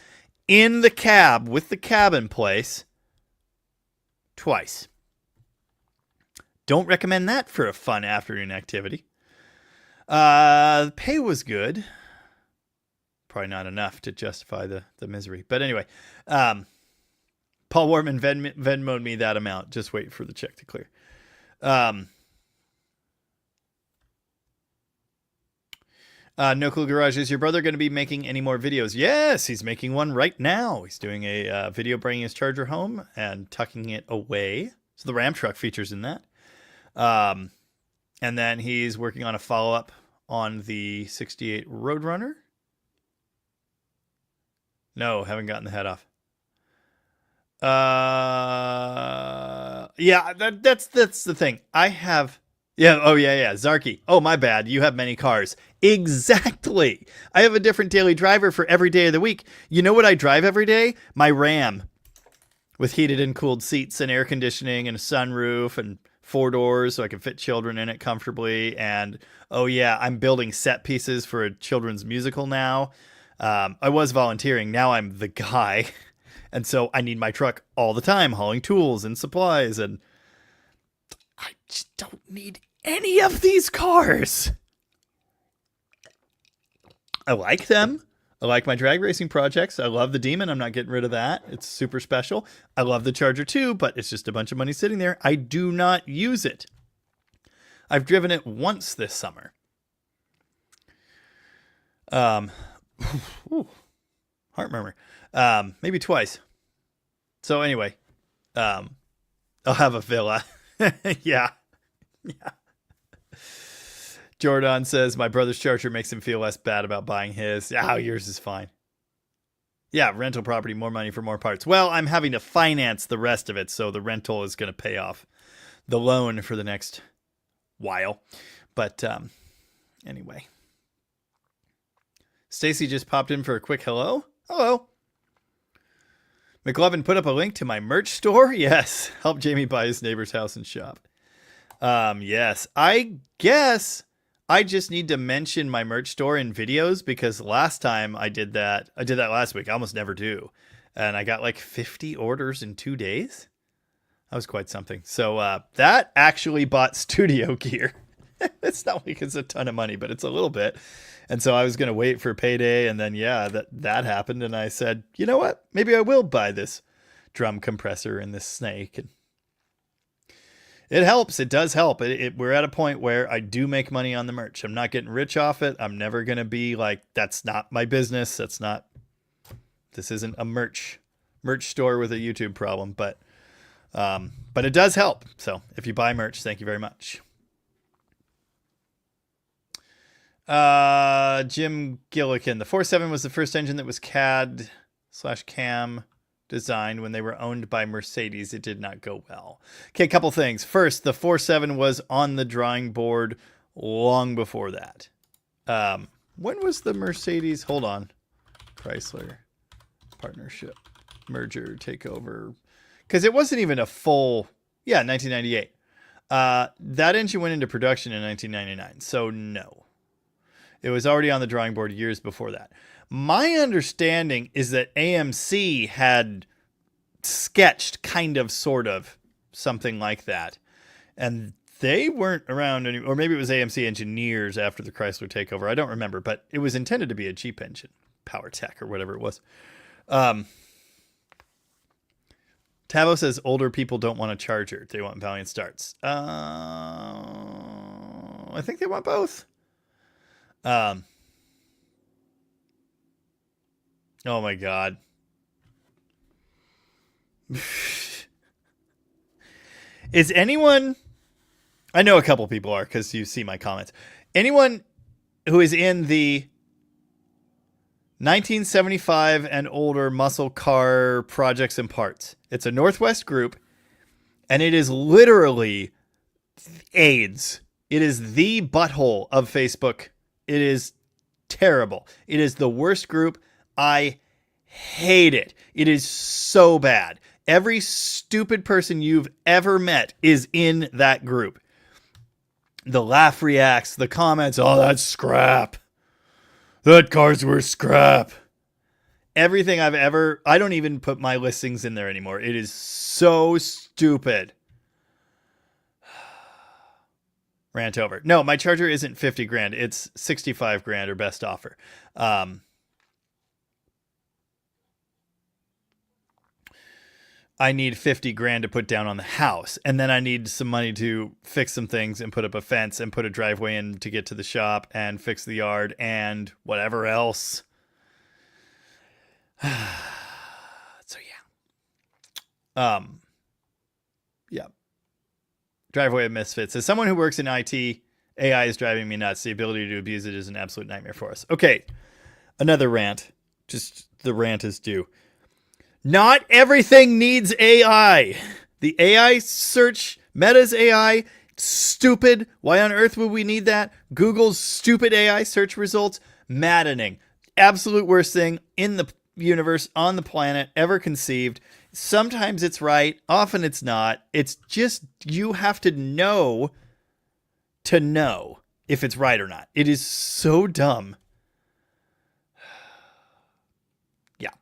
in the cab with the cab in place twice. Don't recommend that for a fun afternoon activity. The pay was good. Probably not enough to justify the misery. But anyway, Paul Warman Venmo'd me that amount. Just wait for the check to clear. No Clue Garage, is your brother going to be making any more videos? Yes, he's making one right now. He's doing a video bringing his Charger home and tucking it away. So the Ram truck features in that. And then he's working on a follow-up on the 68 Roadrunner. No, haven't gotten the head off. Yeah, that's the thing. I have... Yeah, oh yeah, Zarky. Oh, my bad. You have many cars. Exactly. I have a different daily driver for every day of the week. You know what I drive every day? My Ram. With heated and cooled seats and air conditioning and a sunroof and 4 doors so I can fit children in it comfortably. And, oh yeah, I'm building set pieces for a children's musical now. I was volunteering. Now I'm the guy. And so I need my truck all the time, hauling tools and supplies. And I just don't need any of these cars. I like them. I like my drag racing projects. I love the Demon. I'm not getting rid of that. It's super special. I love the Charger too, but it's just a bunch of money sitting there. I do not use it. I've driven it once this summer. Heart murmur. Maybe twice. So anyway, I'll have a villa. Yeah. Jordan says, my brother's Charger makes him feel less bad about buying his. Oh, yours is fine. Yeah, rental property, more money for more parts. Well, I'm having to finance the rest of it, so the rental is going to pay off the loan for the next while. But anyway. Stacy just popped in for a quick hello. Hello. McLovin put up a link to my merch store. Yes. Help Jamie buy his neighbor's house and shop. Yes. I guess I just need to mention my merch store in videos because last time I did that last week. I almost never do. And I got like 50 orders in 2 days. That was quite something. So that actually bought studio gear. It's not like it's a ton of money, but it's a little bit. And so I was going to wait for payday. And then, yeah, that happened. And I said, you know what? Maybe I will buy this drum compressor and this snake. And it helps. It does help. We're at a point where I do make money on the merch. I'm not getting rich off it. I'm never going to be like, that's not my business. This isn't a merch store with a YouTube problem, but it does help. So if you buy merch, thank you very much. Jim Gillikin, the 4.7 was the first engine that was CAD/CAM designed. When they were owned by Mercedes, it did not go well. Okay, a couple things. First, the 4.7 was on the drawing board long before that. When was the Mercedes, hold on, Chrysler partnership, merger, takeover? Because it wasn't even a full, 1998. That engine went into production in 1999, so no. It was already on the drawing board years before that. My understanding is that AMC had sketched kind of, sort of, something like that. And they weren't around anymore. Or maybe it was AMC engineers after the Chrysler takeover. I don't remember. But it was intended to be a Jeep engine. Power Tech or whatever it was. Tavo says older people don't want a charger. They want Valiant starts. I think they want both. Oh my God. Is anyone... I know a couple people are because you see my comments. Anyone who is in the 1975 and older muscle car projects and parts. It's a Northwest group, and it is literally AIDS. It is the butthole of Facebook. It is terrible. It is the worst group. I hate it. It is so bad. Every stupid person you've ever met is in that group. The laugh reacts, the comments, oh, that's scrap. That car's worth scrap. Everything I've ever... I don't even put my listings in there anymore. It is so stupid. Rant over. No, my charger isn't 50 grand. It's 65 grand or best offer. I need 50 grand to put down on the house. And then I need some money to fix some things and put up a fence and put a driveway in to get to the shop and fix the yard and whatever else. So yeah. Yeah. Driveway of misfits. As someone who works in IT, AI is driving me nuts. The ability to abuse it is an absolute nightmare for us. Okay. Another rant. Just the rant is due. Not everything needs AI. The AI search, Meta's AI, stupid. Why on earth would we need that? Google's stupid AI search results, maddening. Absolute worst thing in the universe, on the planet, ever conceived. Sometimes it's right, often it's not. It's just, you have to know if it's right or not. It is so dumb. Yeah.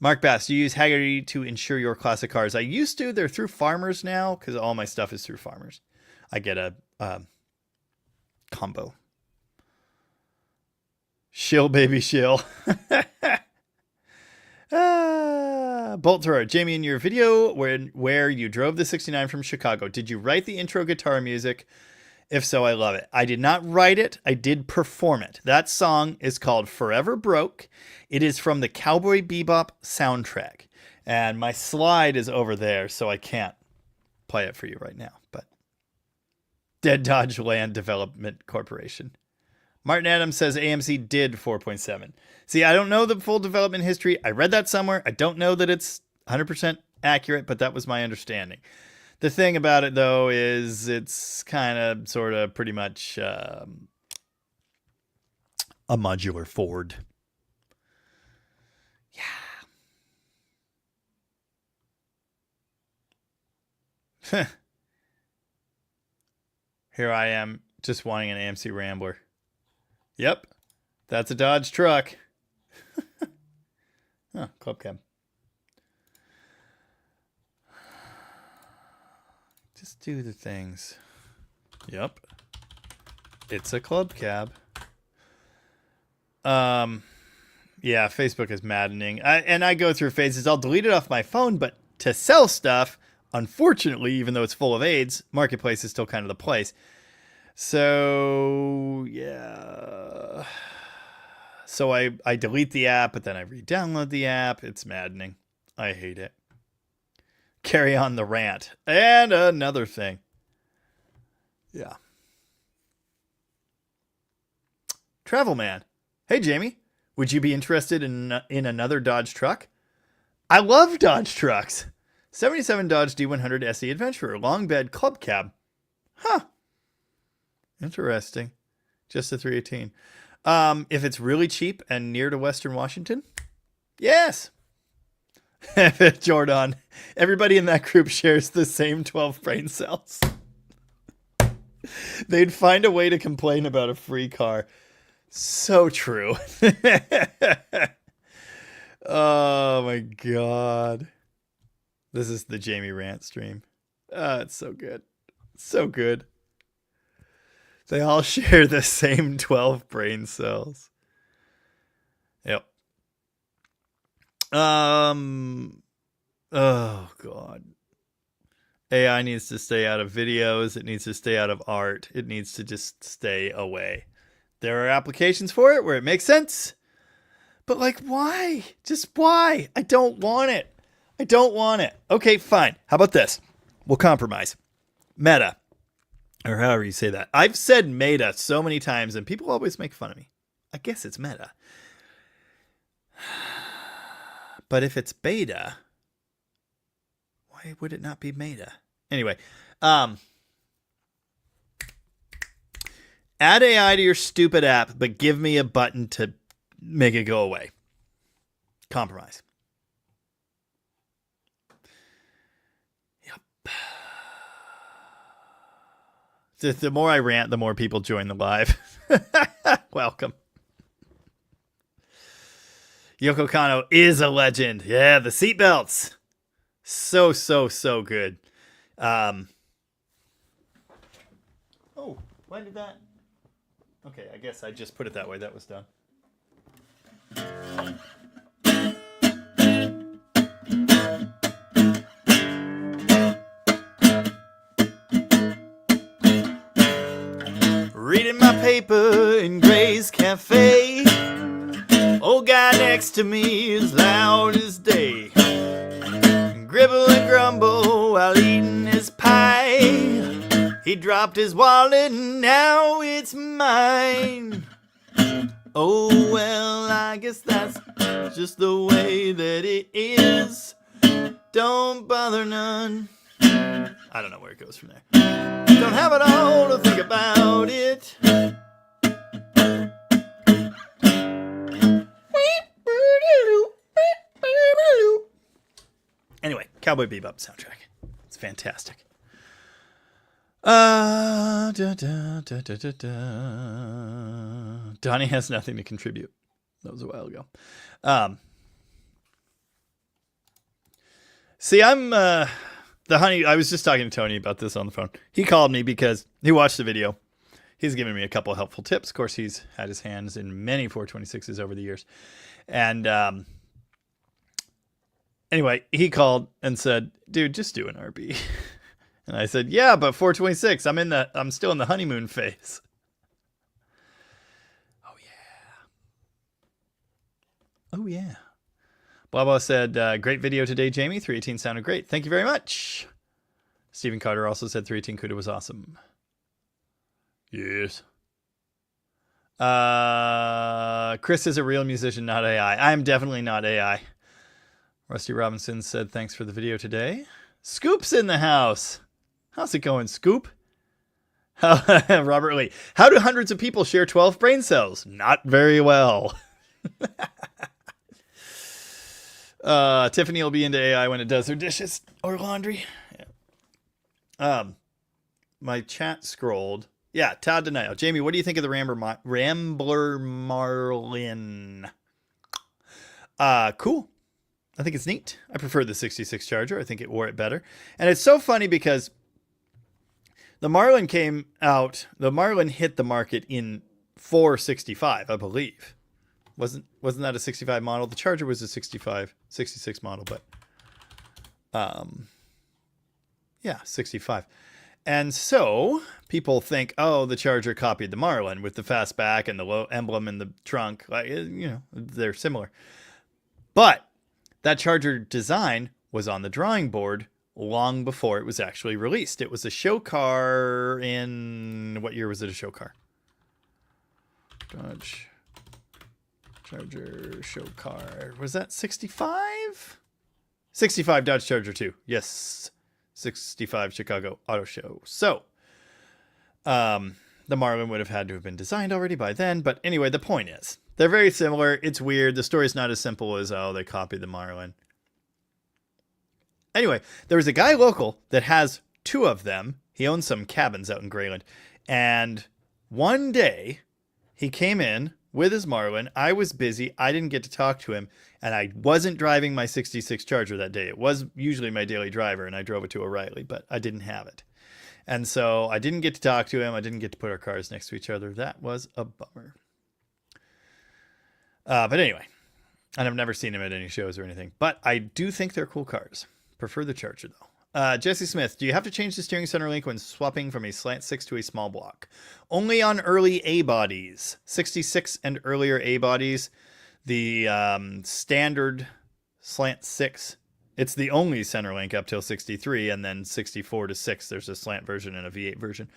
Mark Bass, do you use Haggerty to insure your classic cars? I used to. They're through Farmers now because all my stuff is through Farmers. I get a combo. Shill, baby, shill. Bolt Thrower, Jamie, in your video where you drove the 69 from Chicago, did you write the intro guitar music? If so, I love it. I did not write it. I did perform it. That song is called Forever Broke. It is from the Cowboy Bebop soundtrack. And my slide is over there, so I can't play it for you right now. But Dead Dodge Land Development Corporation. Martin Adams says AMC did 4.7. See, I don't know the full development history. I read that somewhere. I don't know that it's 100% accurate, but that was my understanding. The thing about it, though, is it's kind of, sort of, pretty much a modular Ford. Yeah. Here I am, just wanting an AMC Rambler. Yep, that's a Dodge truck. Oh, Club Cab. Just do the things. Yep. It's a Club Cab. Yeah, Facebook is maddening. I go through phases. I'll delete it off my phone, but to sell stuff, unfortunately, even though it's full of AIDS, Marketplace is still kind of the place. So, yeah. So I delete the app, but then I re-download the app. It's maddening. I hate it. Carry on the rant. And another thing. Yeah. Travel Man. Hey, Jamie. Would you be interested in another Dodge truck? I love Dodge trucks. 77 Dodge D100 SE Adventurer. Long bed club cab. Huh. Interesting. Just a 318. If it's really cheap and near to Western Washington? Yes. Jordan, everybody in that group shares the same 12 brain cells. They'd find a way to complain about a free car. So true. Oh my God. This is the Jamie rant stream. It's so good. So good. They all share the same 12 brain cells. Yep. Oh God. AI needs to stay out of videos. It needs to stay out of art. It needs to just stay away. There are applications for it where it makes sense. But like, why? Just why? I don't want it. I don't want it. Okay, fine. How about this? We'll compromise. Meta. Or however you say that. I've said meta so many times and people always make fun of me. I guess it's meta. But if it's beta, why would it not be meta? Anyway, add AI to your stupid app, but give me a button to make it go away. Compromise. Yep. The more I rant, the more people join the live. Welcome. Yoko Kanno is a legend. Yeah, the seatbelts. So good. Oh, why did that? Okay, I guess I just put it that way. That was done. Reading my paper in Gray's Cafe. Old guy next to me is loud as day. Gribble and grumble while eating his pie. He dropped his wallet and now it's mine. Oh, well, I guess that's just the way that it is. Don't bother none. I don't know where it goes from there. Don't have it all to think about it. Anyway, Cowboy Bebop soundtrack. It's fantastic. Donnie has nothing to contribute. That was a while ago. See, I'm the honey. I was just talking to Tony about this on the phone. He called me because he watched the video. He's given me a couple of helpful tips. Of course, he's had his hands in many 426s over the years. And anyway, he called and said, dude, just do an RB. And I said, yeah, but 426, I'm still in the honeymoon phase. Oh yeah. Blah blah said, great video today, Jamie. 318 sounded great. Thank you very much. Stephen Carter also said 318 CUDA was awesome. Yes. Chris is a real musician, not AI. I'm definitely not AI. Rusty Robinson said, thanks for the video today. Scoop's in the house. How's it going, Scoop? Robert Lee. How do hundreds of people share 12 brain cells? Not very well. Tiffany will be into AI when it does her dishes or laundry. Yeah. My chat scrolled. Yeah, Todd Denial. Jamie, what do you think of the Rambler Marlin? Cool. I think it's neat. I prefer the 66 Charger. I think it wore it better. And it's so funny because the Marlin came out, the Marlin hit the market in 465, I believe. Wasn't that a 65 model? The Charger was a 66 model, but yeah, 65. And so people think, oh, the Charger copied the Marlin with the fastback and the low emblem in the trunk. Like, you know, they're similar. But that Charger design was on the drawing board long before it was actually released. It was a show car in... What year was it a show car? Dodge Charger show car. Was that 65? 65 Dodge Charger 2. Yes. 65 Chicago Auto Show. So, the Marlin would have had to have been designed already by then. But anyway, the point is, they're very similar. It's weird. The story's not as simple as, oh, they copied the Marlin. Anyway, there was a guy local that has two of them. He owns some cabins out in Grayland. And one day, he came in with his Marlin. I was busy. I didn't get to talk to him. And I wasn't driving my 66 Charger that day. It was usually my daily driver, and I drove it to O'Reilly, but I didn't have it. And so I didn't get to talk to him. I didn't get to put our cars next to each other. That was a bummer. But anyway, And I've never seen them at any shows or anything. But I do think they're cool cars. Prefer the Charger, though. Jesse Smith, do you have to change the steering center link when swapping from a slant 6 to a small block? Only on early A bodies. 66 and earlier A bodies. The standard slant 6, it's the only center link up till 63, and then 64 to 6, there's a slant version and a V8 version.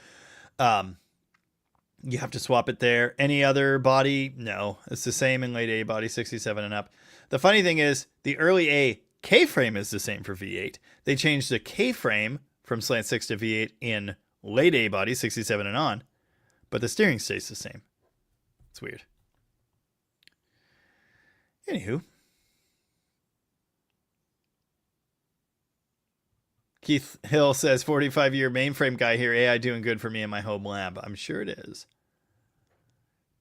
You have to swap it there. Any other body? No. It's the same in late A body, 67 and up. The funny thing is, the early A K-frame is the same for V8. They changed the K-frame from slant 6 to V8 in late A body, 67 and on, but the steering stays the same. It's weird. Anywho. Keith Hill says, 45-year mainframe guy here. AI doing good for me in my home lab. I'm sure it is.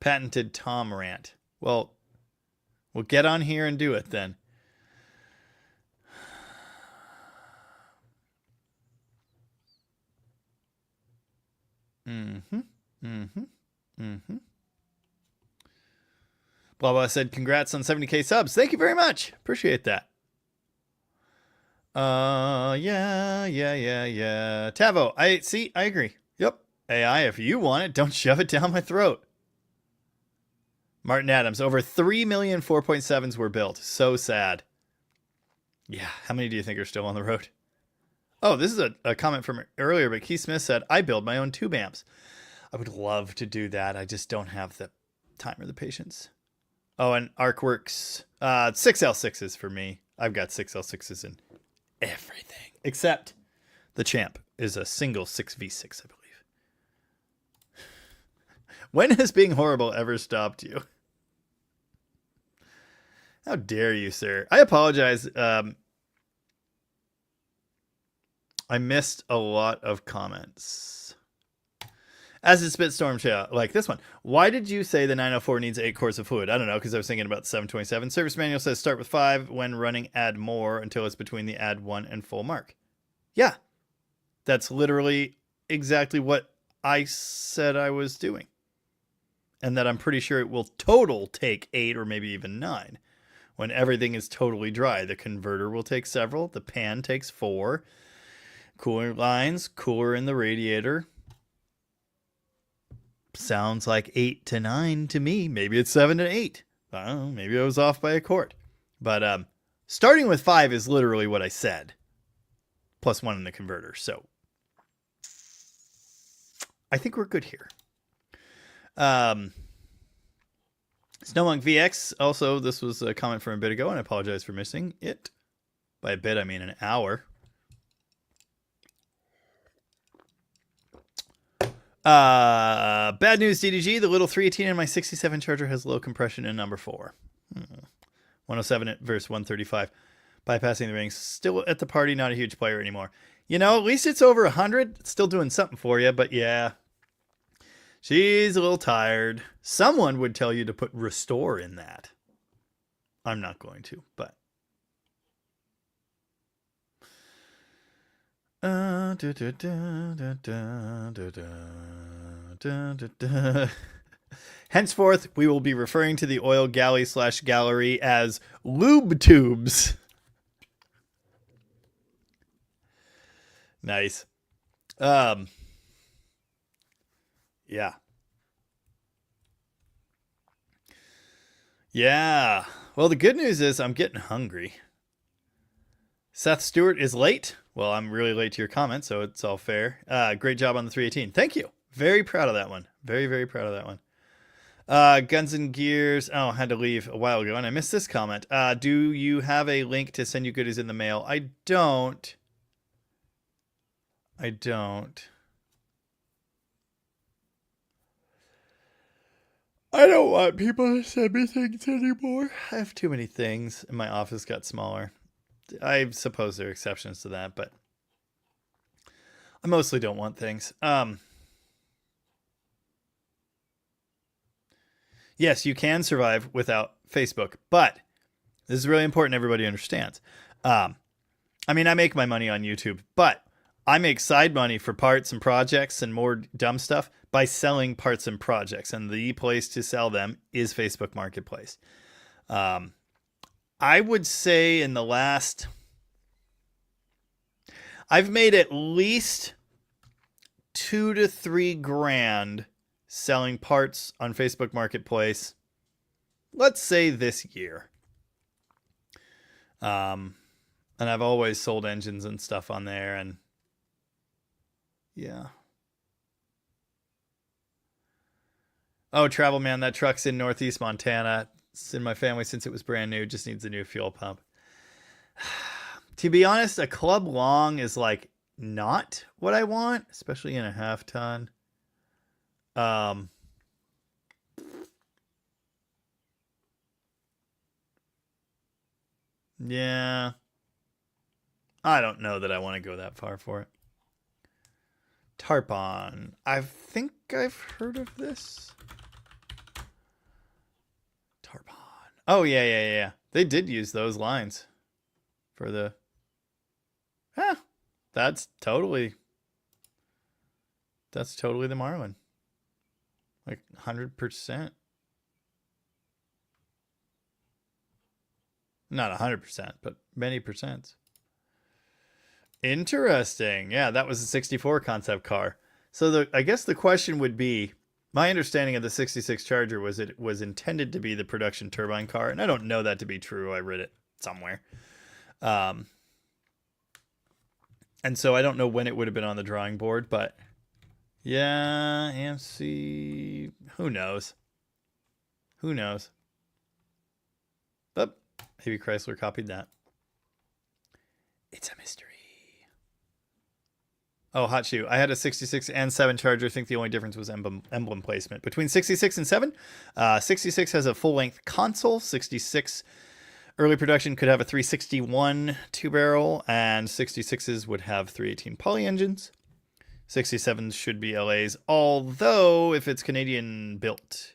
Patented Tom rant. Well, we'll get on here and do it then. Blah blah said, congrats on 70k subs. Thank you very much. Appreciate that. Yeah. Tavo, I agree. Yep. AI, if you want it, don't shove it down my throat. Martin Adams, over 3 million 4.7s were built. So sad. Yeah, how many do you think are still on the road? Oh, this is a comment from earlier, but Keith Smith said, I build my own tube amps. I would love to do that. I just don't have the time or the patience. Oh, and ArcWorks, 6L6s for me. I've got 6L6s in everything. Except the Champ is a single 6v6, I believe. When has being horrible ever stopped you? How dare you, sir? I apologize. I missed a lot of comments. As a Spitstorm chat, like this one. Why did you say the 904 needs 8 cores of fluid? I don't know, because I was thinking about the 727. Service manual says start with 5. When running, add more until it's between the add 1 and full mark. Yeah. That's literally exactly what I said I was doing. And that I'm pretty sure it will total take 8 or maybe even 9. When everything is totally dry. The converter will take several. The pan takes 4. Cooler lines, cooler in the radiator. Sounds like 8 to 9 to me. Maybe it's 7 to 8. I don't know. Maybe I was off by a quart. But starting with 5 is literally what I said. Plus 1 in the converter. So I think we're good here. Snowmonk VX. Also, this was a comment from a bit ago, and I apologize for missing it. By a bit, I mean an hour. Bad news, DDG. The little 318 in my 67 Charger has low compression in number 4. 107 versus 135. Bypassing the rings. Still at the party, not a huge player anymore. You know, at least it's over 100. It's still doing something for you, but yeah. She's a little tired. Someone would tell you to put restore in that. I'm not going to, but. Henceforth, we will be referring to the oil galley / gallery as lube tubes. Nice. Yeah. Yeah. Well, the good news is I'm getting hungry. Seth Stewart is late. Well, I'm really late to your comment, so it's all fair. Great job on the 318. Thank you. Very proud of that one. Very, very proud of that one. Guns and Gears. Oh, I had to leave a while ago, and I missed this comment. Do you have a link to send you goodies in the mail? I don't. I don't want people to send me things anymore. I have too many things, and my office got smaller. I suppose there are exceptions to that, but I mostly don't want things. Yes, you can survive without Facebook, but this is really important everybody understands. I mean, I make my money on YouTube, but I make side money for parts and projects and more dumb stuff by selling parts and projects, and the place to sell them is Facebook Marketplace. I would say in the last, I've made at least $2 to $3 grand selling parts on Facebook Marketplace. Let's say this year. And I've always sold engines and stuff on there, and yeah. Oh, Travel Man, that truck's in Northeast Montana. It's in my family since it was brand new. Just needs a new fuel pump. To be honest, a club long is like not what I want, especially in a half ton. Yeah. I don't know that I want to go that far for it. Tarpon. I think I've heard of this. Tarpon. Oh, yeah. They did use those lines for the... that's totally the Marlin. Like 100%. Not 100%, but many percents. Interesting. Yeah, that was a 64 concept car. So I guess the question would be, my understanding of the 66 Charger was it was intended to be the production turbine car, and I don't know that to be true. I read it somewhere. And so I don't know when it would have been on the drawing board, but yeah, AMC, who knows? Who knows? But maybe Chrysler copied that. It's a mystery. Oh, hot shoe. I had a 66 and 7 Charger. I think the only difference was emblem placement. Between 66 and 7, 66 has a full-length console. 66 early production could have a 361 two-barrel, and 66s would have 318 poly engines. 67s should be LAs, although if it's Canadian built,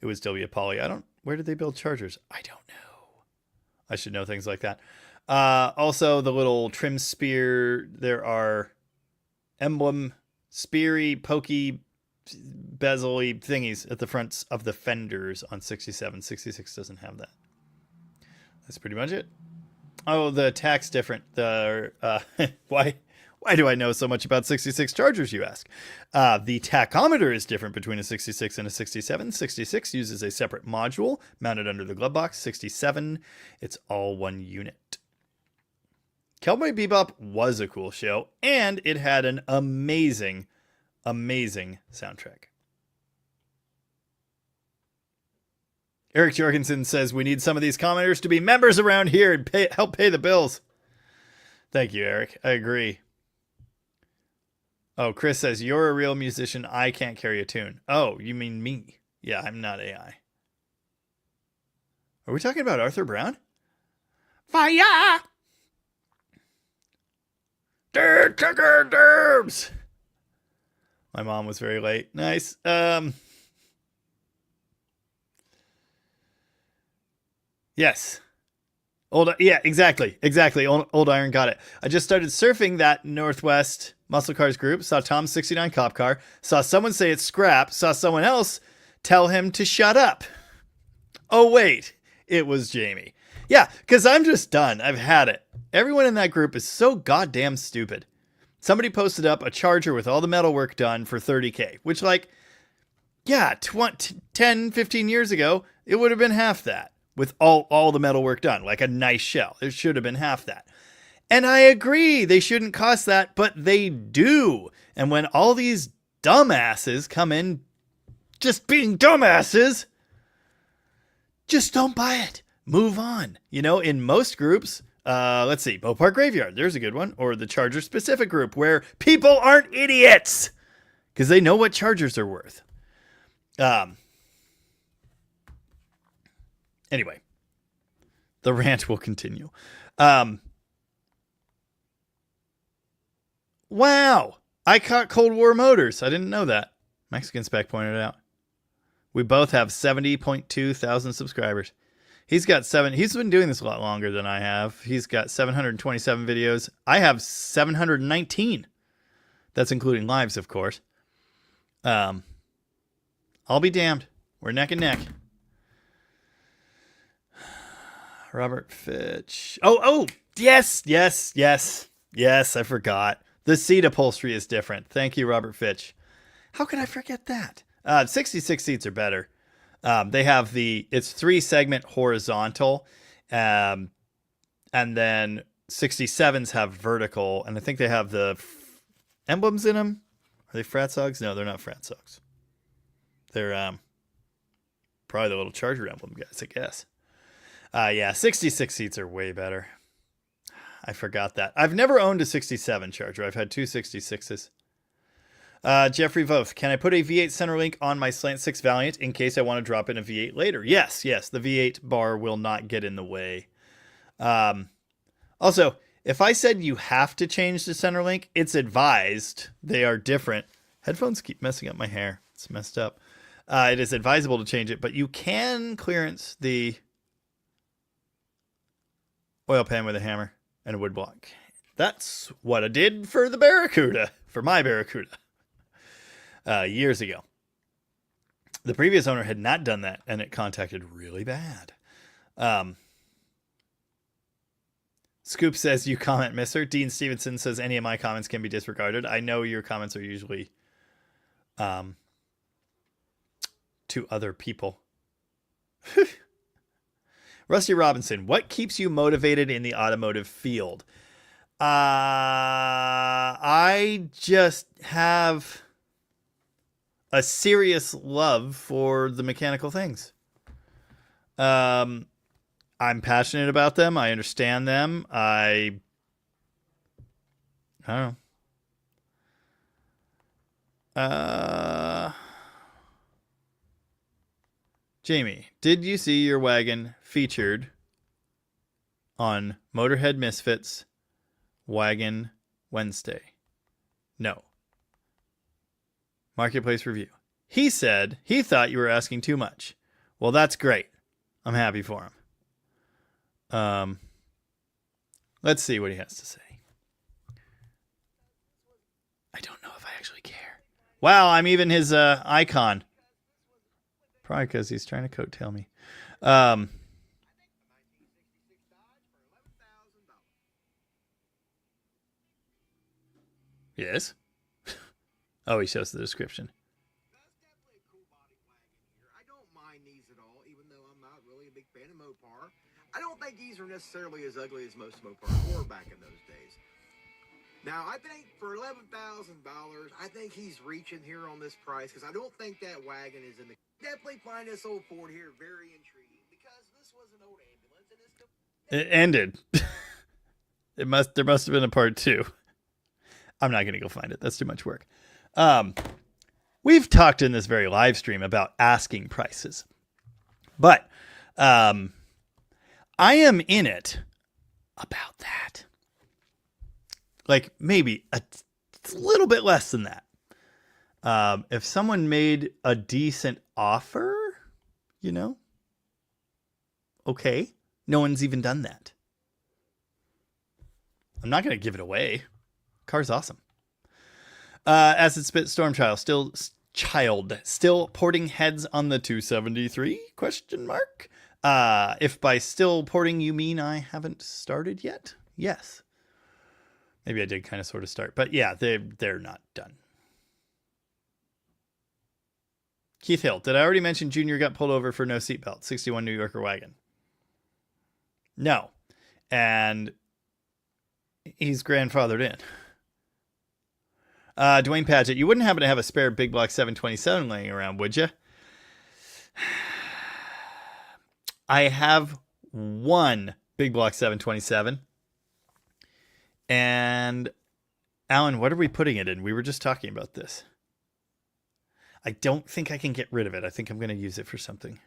it would still be a poly. Where did they build Chargers? I don't know. I should know things like that. Also, the little trim spear, there are emblem, speary, pokey, bezel-y thingies at the fronts of the fenders on 67. 66 doesn't have that. That's pretty much it. Oh, the tack's different. Why do I know so much about 66 Chargers, you ask? The tachometer is different between a 66 and a 67. 66 uses a separate module mounted under the glove box. 67, it's all one unit. Cowboy Bebop was a cool show, and it had an amazing, amazing soundtrack. Eric Jorgensen says, we need some of these commenters to be members around here and help pay the bills. Thank you, Eric. I agree. Oh, Chris says, you're a real musician. I can't carry a tune. Oh, you mean me? Yeah, I'm not AI. Are we talking about Arthur Brown? Fire! Derbs! My mom was very late. Nice. Yes. Yeah, exactly. Old Iron got it. I just started surfing that Northwest Muscle Cars group, saw Tom's 69 cop car, saw someone say it's scrap, saw someone else tell him to shut up. Oh, wait. It was Jamie. Yeah, because I'm just done. I've had it. Everyone in that group is so goddamn stupid. Somebody posted up a Charger with all the metal work done for $30K, which, like, yeah, 10, 15 years ago, it would have been half that with all the metal work done, like a nice shell. It should have been half that. And I agree, they shouldn't cost that, but they do. And when all these dumbasses come in just being dumbasses, just don't buy it. Move on. You know, in most groups, let's see, Mopar Graveyard, there's a good one. Or the Charger specific group where people aren't idiots because they know what Chargers are worth. Anyway, the rant will continue. Wow, I caught Cold War Motors. I didn't know that. Mexican Spec pointed it out. We both have 70.2 thousand subscribers. He's been doing this a lot longer than I have. He's got 727 videos. I have 719. That's including lives, of course. I'll be damned. We're neck and neck. Robert Fitch. Oh, yes. I forgot. The seat upholstery is different. Thank you, Robert Fitch. How could I forget that? 66 seats are better. They have it's 3-segment horizontal, and then 67s have vertical, and I think they have the emblems in them. Are they Fratzogs? No, they're not Fratzogs. They're probably the little Charger emblem guys, I guess. Yeah, 66 seats are way better. I forgot that. I've never owned a 67 Charger. I've had 2 66s. Jeffrey Voth, can I put a V8 Centerlink on my Slant 6 Valiant in case I want to drop in a V8 later? Yes. The V8 bar will not get in the way. Also, if I said you have to change the Centerlink, it's advised. They are different. Headphones keep messing up my hair. It's messed up. It is advisable to change it, but you can clearance the oil pan with a hammer and a wood block. That's what I did for the Barracuda, for my Barracuda. Years ago. The previous owner had not done that, and it contacted really bad. Scoop says, you comment, mister. Dean Stevenson says, any of my comments can be disregarded. I know your comments are usually to other people. Rusty Robinson, what keeps you motivated in the automotive field? I just have a serious love for the mechanical things. I'm passionate about them. I understand them. I don't know. Jamie, did you see your wagon featured on Motorhead Misfits Wagon Wednesday? No. Marketplace review. He said he thought you were asking too much. Well, that's great. I'm happy for him. Let's see what he has to say. I don't know if I actually care. Wow, I'm even his icon. Probably because he's trying to coattail me. Yes. Oh, he shows the description. That's definitely a cool body wagon here. I don't mind these at all, even though I'm not really a big fan of Mopar. I don't think these are necessarily as ugly as most Mopars were back in those days. Now, I think for $11,000, I think he's reaching here on this price because I don't think that wagon is in the... Definitely find this old Ford here very intriguing because this was an old ambulance and it's... It ended. There must have been a part 2. I'm not going to go find it. That's too much work. We've talked in this very live stream about asking prices, but I am in it about that. Like maybe a little bit less than that. If someone made a decent offer, okay. No one's even done that. I'm not going to give it away. Car's awesome. Acid Spit Storm Child still porting heads on the 273? Question mark. If by still porting you mean I haven't started yet, yes. Maybe I did kind of sort of start, but yeah, they're not done. Keith Hill, did I already mention Junior got pulled over for no seatbelt? 61 New Yorker wagon. No, and he's grandfathered in. Dwayne Padgett, you wouldn't happen to have a spare big block 727 laying around, would you? I have one big block 727. And Alan, what are we putting it in? We were just talking about this. I don't think I can get rid of it. I think I'm going to use it for something.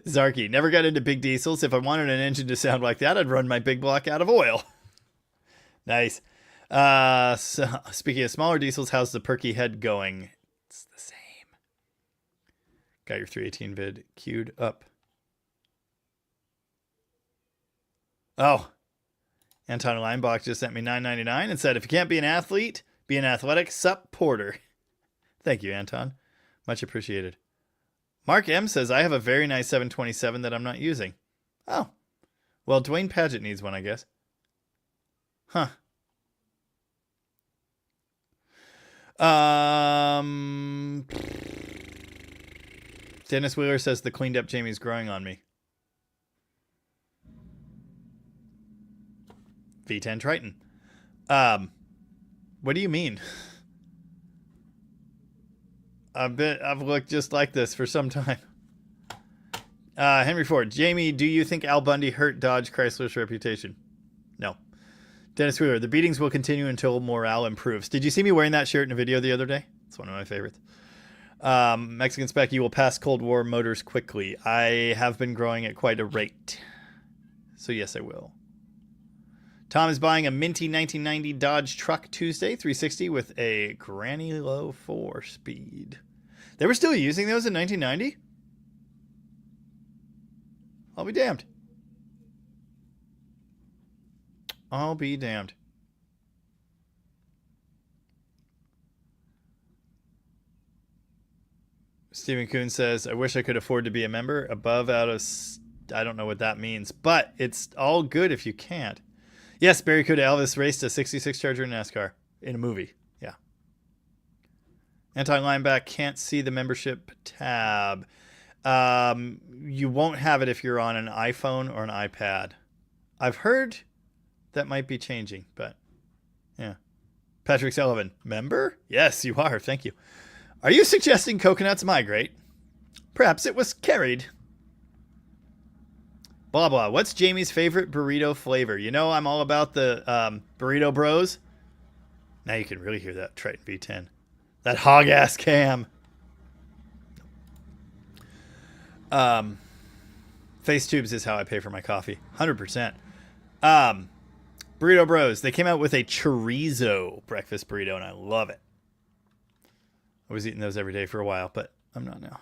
Zarky, never got into big diesels. If I wanted an engine to sound like that, I'd run my big block out of oil. Nice. So, speaking of smaller diesels, how's the perky head going? It's the same. Got your 318 vid queued up. Oh, Anton Leinbach just sent me $9.99 and said, if you can't be an athlete, be an athletic sup porter. Thank you, Anton. Much appreciated. Mark M says, I have a very nice 727 that I'm not using. Oh. Well, Dwayne Paget needs one, I guess. Huh. Dennis Wheeler says the cleaned up Jamie's growing on me. V10 Triton. What do you mean? I've looked just like this for some time. Henry Ford. Jamie, do you think Al Bundy hurt Dodge Chrysler's reputation? No. Dennis Wheeler. The beatings will continue until morale improves. Did you see me wearing that shirt in a video the other day? It's one of my favorites. Mexican Spec, you will pass Cold War motors quickly. I have been growing at quite a rate. So yes, I will. Tom is buying a minty 1990 Dodge Truck Tuesday 360 with a granny low 4-speed. They were still using those in 1990? I'll be damned. I'll be damned. Stephen Kuhn says, I wish I could afford to be a member. Above out of... I don't know what that means, but it's all good if you can't. Yes, Barracuda Elvis raced a 66 Charger in NASCAR in a movie. Yeah. Anti-lineback can't see the membership tab. You won't have it if you're on an iPhone or an iPad. I've heard that might be changing, but yeah. Patrick Sullivan, member? Yes, you are. Thank you. Are you suggesting coconuts migrate? Perhaps it was carried. Blah, blah. What's Jamie's favorite burrito flavor? You know, I'm all about the burrito bros. Now you can really hear that Triton V10. That hog-ass cam. Face tubes is how I pay for my coffee. 100%. Burrito Bros. They came out with a chorizo breakfast burrito, and I love it. I was eating those every day for a while, but I'm not now.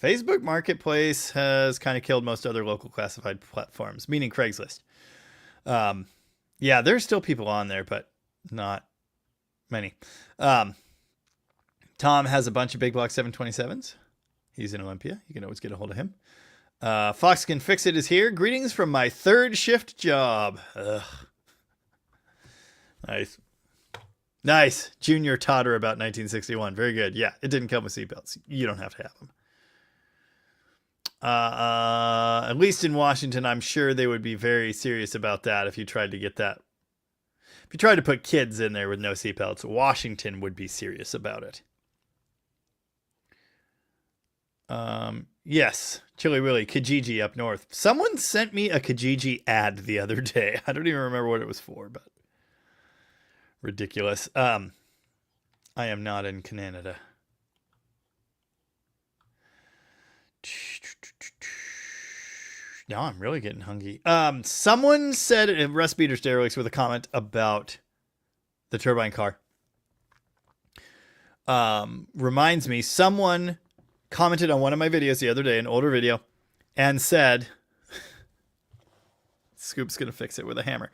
Facebook Marketplace has kind of killed most other local classified platforms, meaning Craigslist. Yeah, there's still people on there, but not many. Tom has a bunch of big block 727s. He's in Olympia. You can always get a hold of him. Fox Can Fix It is here. Greetings from my third shift job. Ugh. Nice. Nice. Junior totter about 1961. Very good. Yeah, it didn't come with seatbelts. You don't have to have them. At least in Washington, I'm sure they would be very serious about that if you tried to get that. If you tried to put kids in there with no seatbelts, Washington would be serious about it. Yes, Chili Willy, Kijiji up north. Someone sent me a Kijiji ad the other day. I don't even remember what it was for, but ridiculous. I am not in Canada. Now I'm really getting hungry. Someone said Russ Beaters Derelicts with a comment about the turbine car. Reminds me, someone commented on one of my videos the other day, an older video, and said, Scoop's going to fix it with a hammer.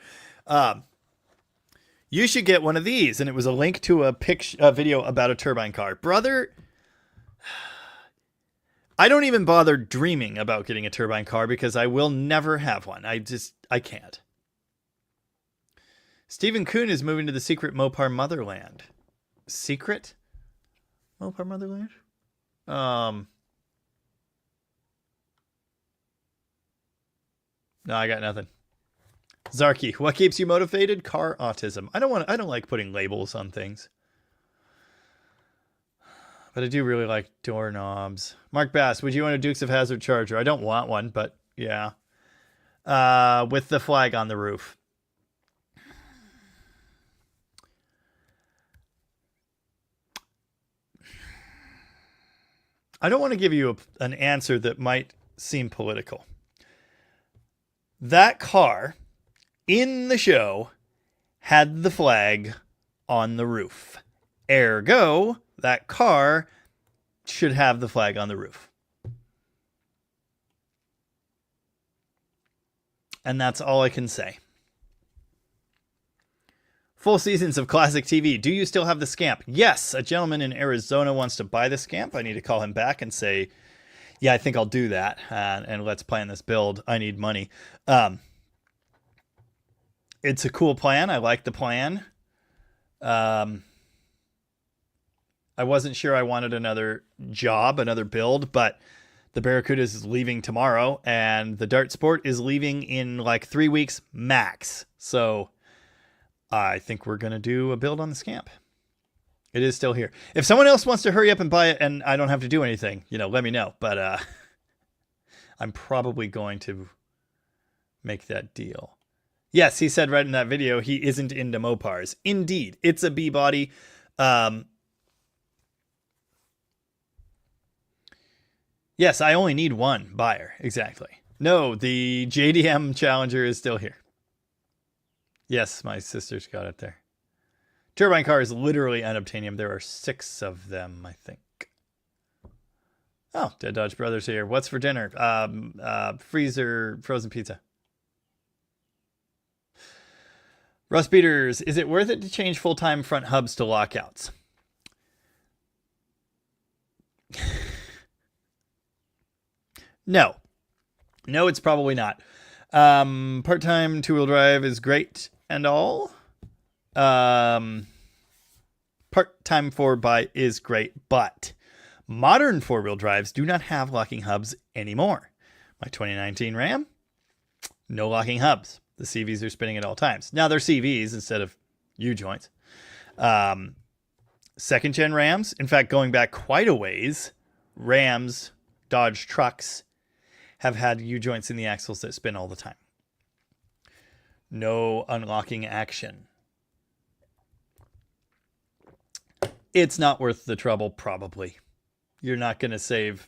You should get one of these. And it was a link to a video about a turbine car. Brother, I don't even bother dreaming about getting a turbine car because I will never have one. I can't. Stephen Kuhn is moving to the secret Mopar motherland. Secret Mopar motherland? No, I got nothing. Zarky, what keeps you motivated? Car autism. I don't like putting labels on things. But I do really like doorknobs. Mark Bass, would you want a Dukes of Hazzard Charger? I don't want one, but yeah. With the flag on the roof. I don't want to give you an answer that might seem political. That car in the show had the flag on the roof. Ergo, that car should have the flag on the roof. And that's all I can say. Full seasons of classic TV. Do you still have the Scamp? Yes. A gentleman in Arizona wants to buy the Scamp. I need to call him back and say, yeah, I think I'll do that. And let's plan this build. I need money. It's a cool plan. I like the plan. I wasn't sure I wanted another job, another build, but the Barracuda is leaving tomorrow and the Dart Sport is leaving in like 3 weeks max. So I think we're going to do a build on the Scamp. It is still here. If someone else wants to hurry up and buy it and I don't have to do anything, let me know. But I'm probably going to make that deal. Yes, he said right in that video he isn't into Mopars. Indeed, it's a B-body. Yes, I only need one buyer. Exactly. No, the JDM Challenger is still here. Yes, my sister's got it there. Turbine car is literally unobtainium. There are 6 of them, I think. Oh, Dead Dodge Brothers here. What's for dinner? Freezer frozen pizza. Russ Beaters, is it worth it to change full-time front hubs to lockouts? No. No, it's probably not. Part-time two-wheel drive is great and all. Part-time 4x is great, but modern four-wheel drives do not have locking hubs anymore. My 2019 Ram, no locking hubs. The CVs are spinning at all times. Now they're CVs instead of U-joints. Second-gen Rams, in fact, going back quite a ways, Rams, Dodge trucks have had U-joints in the axles that spin all the time. No unlocking action. It's not worth the trouble, probably. You're not going to save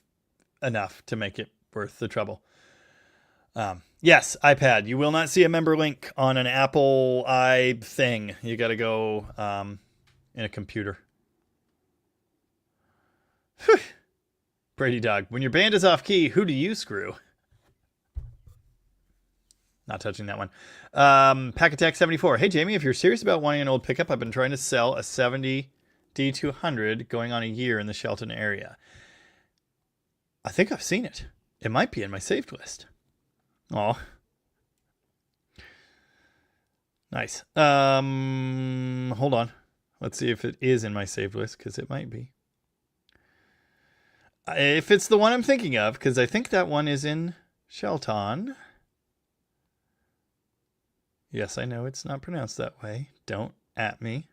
enough to make it worth the trouble. Yes, iPad. You will not see a member link on an Apple i thing. You got to go in a computer. Brady Dog. When your band is off key, who do you screw? Not touching that one. Pack Attack 74. Hey, Jamie, if you're serious about wanting an old pickup, I've been trying to sell a 70 D200 going on a year in the Shelton area. I think I've seen it. It might be in my saved list. Oh, nice. Hold on. Let's see if it is in my saved list, because it might be. If it's the one I'm thinking of, because I think that one is in Shelton. Yes, I know it's not pronounced that way. Don't at me.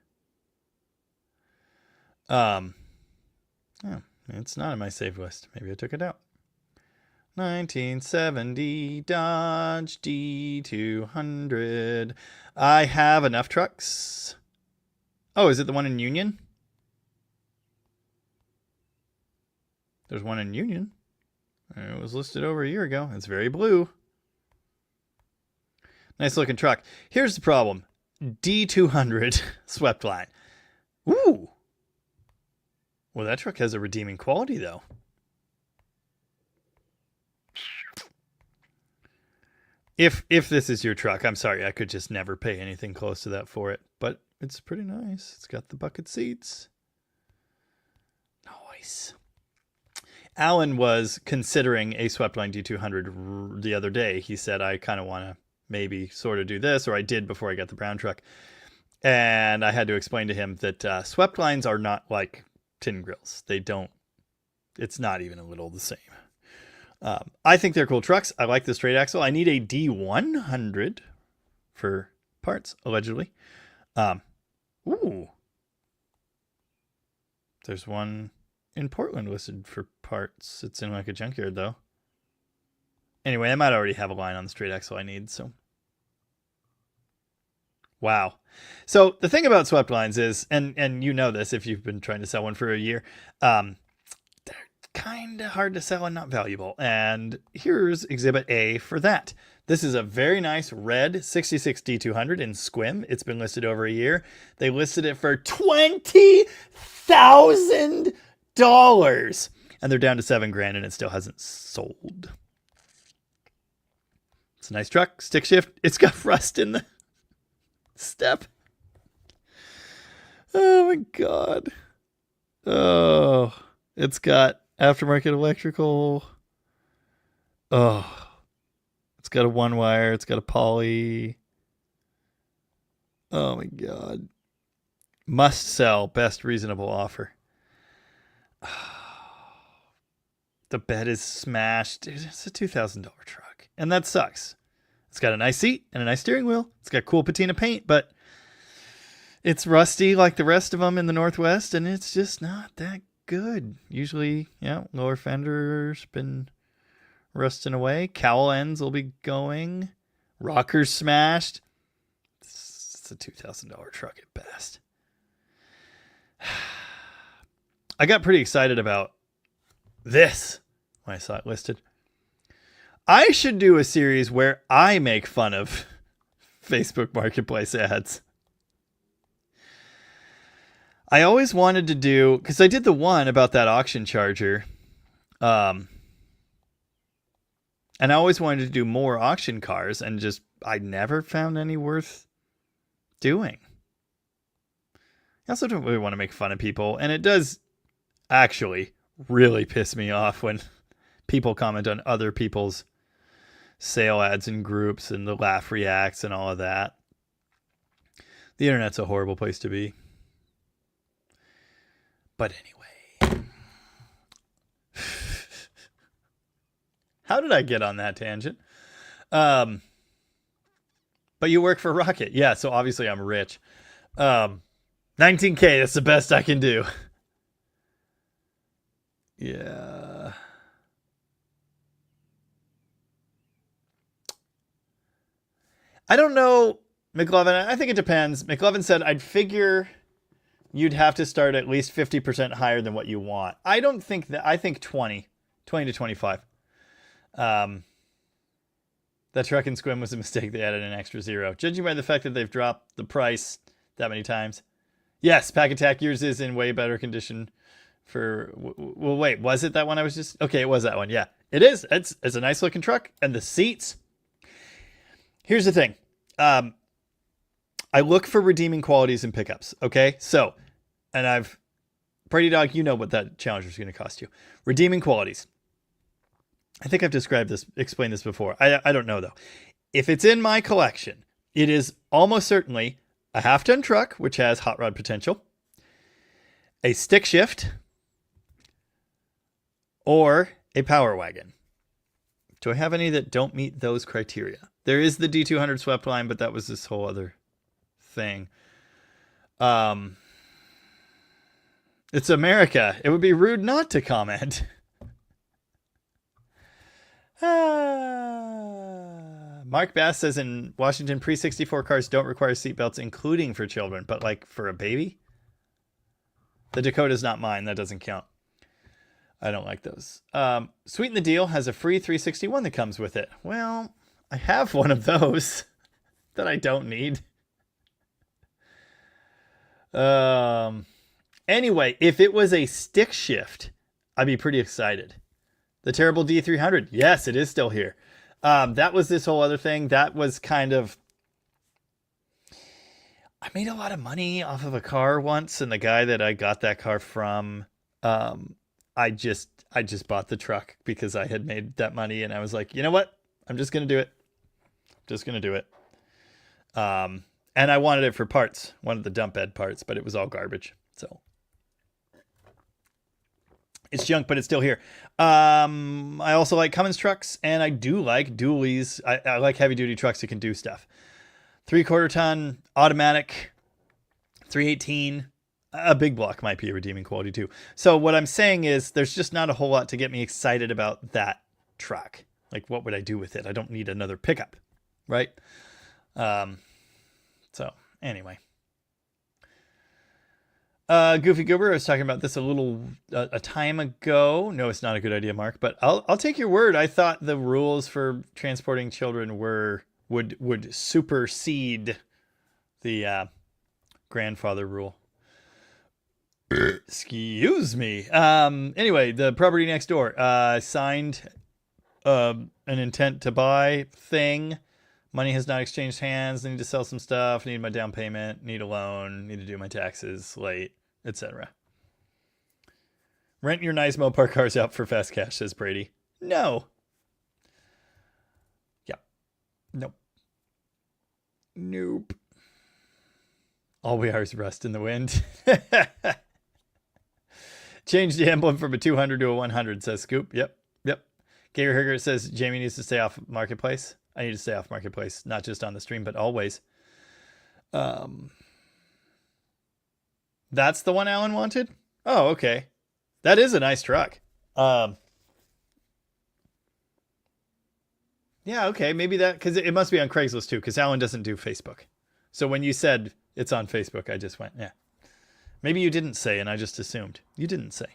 Oh, it's not in my saved list. Maybe I took it out. 1970 Dodge D200. I have enough trucks. Oh, is it the one in Union? There's one in Union. It was listed over a year ago. It's very blue. Nice looking truck. Here's the problem. D200 swept line. Ooh. Well, that truck has a redeeming quality, though. If this is your truck, I'm sorry, I could just never pay anything close to that for it. But it's pretty nice. It's got the bucket seats. Nice. Alan was considering a Sweepline D200 the other day. He said, I kind of want to maybe sort of do this, or I did before I got the brown truck. And I had to explain to him that swept lines are not like tin grills. They don't, it's not even a little the same. I think they're cool trucks. I like the straight axle. I need a D100 for parts, allegedly. Ooh. There's one in Portland listed for parts. It's in like a junkyard, though. Anyway, I might already have a line on the straight axle I need, so. Wow. So the thing about swept lines is, and you know this if you've been trying to sell one for a year, they're kind of hard to sell and not valuable. And here's Exhibit A for that. This is a very nice red 66 D200 in Squim. It's been listed over a year. They listed it for $20,000. And they're down to $7,000 and it still hasn't sold. It's a nice truck, stick shift. It's got rust in the step. my God. Oh, it's got aftermarket electrical. Oh, it's got a one wire. It's got a poly. Oh my God. Must sell. Best reasonable offer. The bed is smashed. Dude, it's a $2,000 truck. And that sucks. It's got a nice seat and a nice steering wheel. It's got cool patina paint, but it's rusty like the rest of them in the Northwest, and it's just not that good. Usually, lower fender's been rusting away. Cowl ends will be going. Rockers smashed. It's a $2,000 truck at best. I got pretty excited about this when I saw it listed. I should do a series where I make fun of Facebook Marketplace ads. I always wanted to do, because I did the one about that auction charger. And I always wanted to do more auction cars, and I never found any worth doing. I also don't really want to make fun of people, and it does actually really piss me off when people comment on other people's sale ads in groups and the laugh reacts and all of that. The internet's a horrible place to be. But anyway. How did I get on that tangent? But you work for Rocket. Yeah, so obviously I'm rich. $19K, that's the best I can do. Yeah. I don't know, McLovin. I think it depends. McLovin said, I'd figure you'd have to start at least 50% higher than what you want. I don't think that. I think 20 to 25. That truck in Squim was a mistake. They added an extra zero. Judging by the fact that they've dropped the price that many times. Yes, Pack Attack, yours is in way better condition for... Well, wait, was it that one I was just... Okay, it was that one, yeah. It is. It's a nice looking truck. And the seats... Here's the thing. I look for redeeming qualities in pickups, okay? So, and Brady Dog, you know what that Challenger is going to cost you. Redeeming qualities. I think I've explained this before. I don't know, though. If it's in my collection, it is almost certainly a half-ton truck, which has hot rod potential, a stick shift, or a power wagon. Do I have any that don't meet those criteria? There is the D200 swept line, but that was this whole other thing. It's America. It would be rude not to comment. Mark Bass says in Washington, pre-64 cars don't require seatbelts, including for children, but like for a baby? The Dakota's not mine. That doesn't count. I don't like those. Sweeten the Deal has a free 361 that comes with it. Well, I have one of those that I don't need. Anyway, if it was a stick shift, I'd be pretty excited. The terrible D300. Yes, it is still here. That was this whole other thing. That was kind of... I made a lot of money off of a car once, and the guy that I got that car from, I just bought the truck because I had made that money, and I was like, you know what? I'm just going to do it. Just going to do it. And I wanted it for parts. Wanted the dump bed parts, but it was all garbage. So it's junk, but it's still here. I also like Cummins trucks, and I do like dualies. I like heavy duty trucks that can do stuff. 3/4 ton automatic 318. A big block might be a redeeming quality too. So what I'm saying is there's just not a whole lot to get me excited about that truck. Like, what would I do with it? I don't need another pickup, right? So anyway. Goofy Goober, I was talking about this a time ago. No, it's not a good idea, Mark, but I'll take your word. I thought the rules for transporting children would supersede the grandfather rule. Excuse me. Anyway, the property next door signed an intent to buy thing. Money has not exchanged hands. I need to sell some stuff. Need my down payment. Need a loan. Need to do my taxes late. etc. Rent your nice Mopar cars out for fast cash, says Brady. No. Yeah. Nope. Nope. All we are is rust in the wind. Change the emblem from a 200 to a 100, says Scoop. Yep. Gator Higger says Jamie needs to stay off Marketplace. I need to stay off Marketplace, not just on the stream, but always. That's the one Alan wanted? Oh, okay. That is a nice truck. Yeah, okay. Maybe that, because it must be on Craigslist too, because Alan doesn't do Facebook. So when you said it's on Facebook, I just went, yeah. Maybe you didn't say, and I just assumed. You didn't say.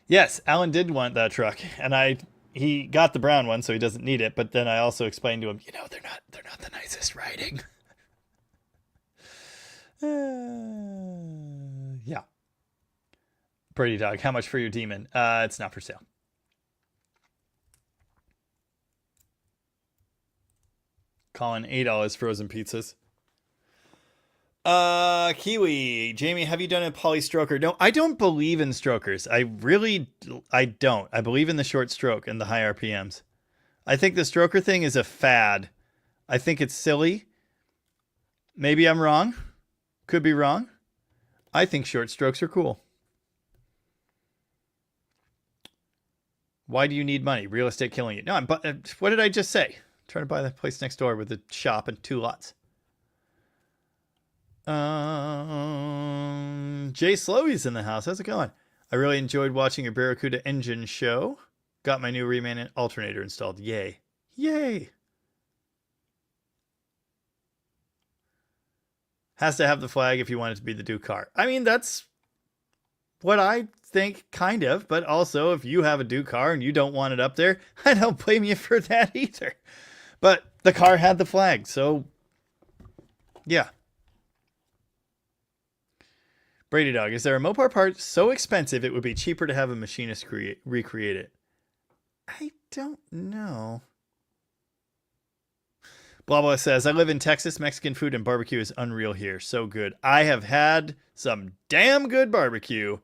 Yes, Alan did want that truck, and he got the brown one, so he doesn't need it. But then I also explained to him, they're not the nicest riding. Yeah. Pretty Dog, how much for your Demon? It's not for sale. Colin, $8 frozen pizzas. Kiwi, Jamie, have you done a poly stroker? No, I don't believe in strokers. I don't. I believe in the short stroke and the high RPMs. I think the stroker thing is a fad. I think it's silly. Maybe I'm wrong. Could be wrong. I think short strokes are cool. Why do you need money? Real estate killing you. No, what did I just say? I'm trying to buy the place next door with a shop and 2 lots. Jay Slowy's in the house. How's it going? I really enjoyed watching your Barracuda engine show. Got my new Reman alternator installed. Yay. Yay. Has to have the flag if you want it to be the Duke car. I mean, that's what I think, kind of. But also, if you have a Duke car and you don't want it up there, I don't blame you for that either. But the car had the flag, so yeah. Brady Dog, is there a Mopar part so expensive it would be cheaper to have a machinist recreate it? I don't know. Blah Blah says, I live in Texas. Mexican food and barbecue is unreal here. So good. I have had some damn good barbecue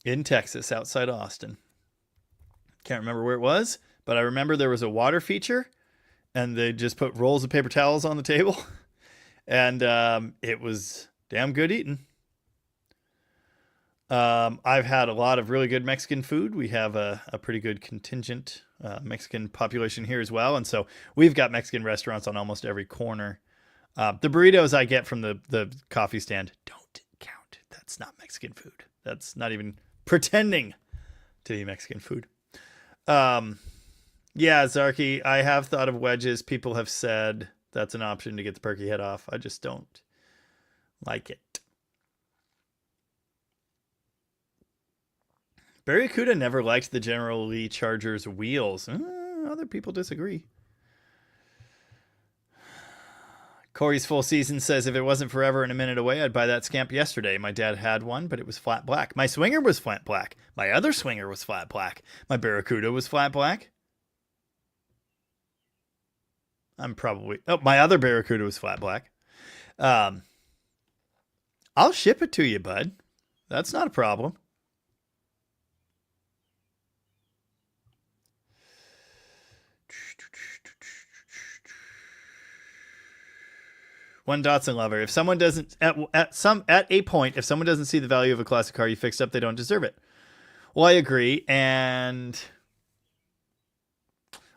in Texas outside Austin. Can't remember where it was, but I remember there was a water feature and they just put rolls of paper towels on the table. And it was damn good eating. I've had a lot of really good Mexican food. We have a pretty good contingent Mexican population here as well. And so we've got Mexican restaurants on almost every corner. The burritos I get from the coffee stand don't count. That's not Mexican food. That's not even pretending to be Mexican food. Yeah, Zarky, I have thought of wedges. People have said that's an option to get the perky head off. I just don't like it. Barracuda never liked the General Lee Charger's wheels. Other people disagree. Corey's Full Season says, if it wasn't forever and a minute away, I'd buy that Scamp yesterday. My dad had one, but it was flat black. My Swinger was flat black. My other Swinger was flat black. My Barracuda was flat black. My other Barracuda was flat black. I'll ship it to you, bud. That's not a problem. One Datsun lover. If someone doesn't at a point, if someone doesn't see the value of a classic car you fixed up, they don't deserve it. Well, I agree, and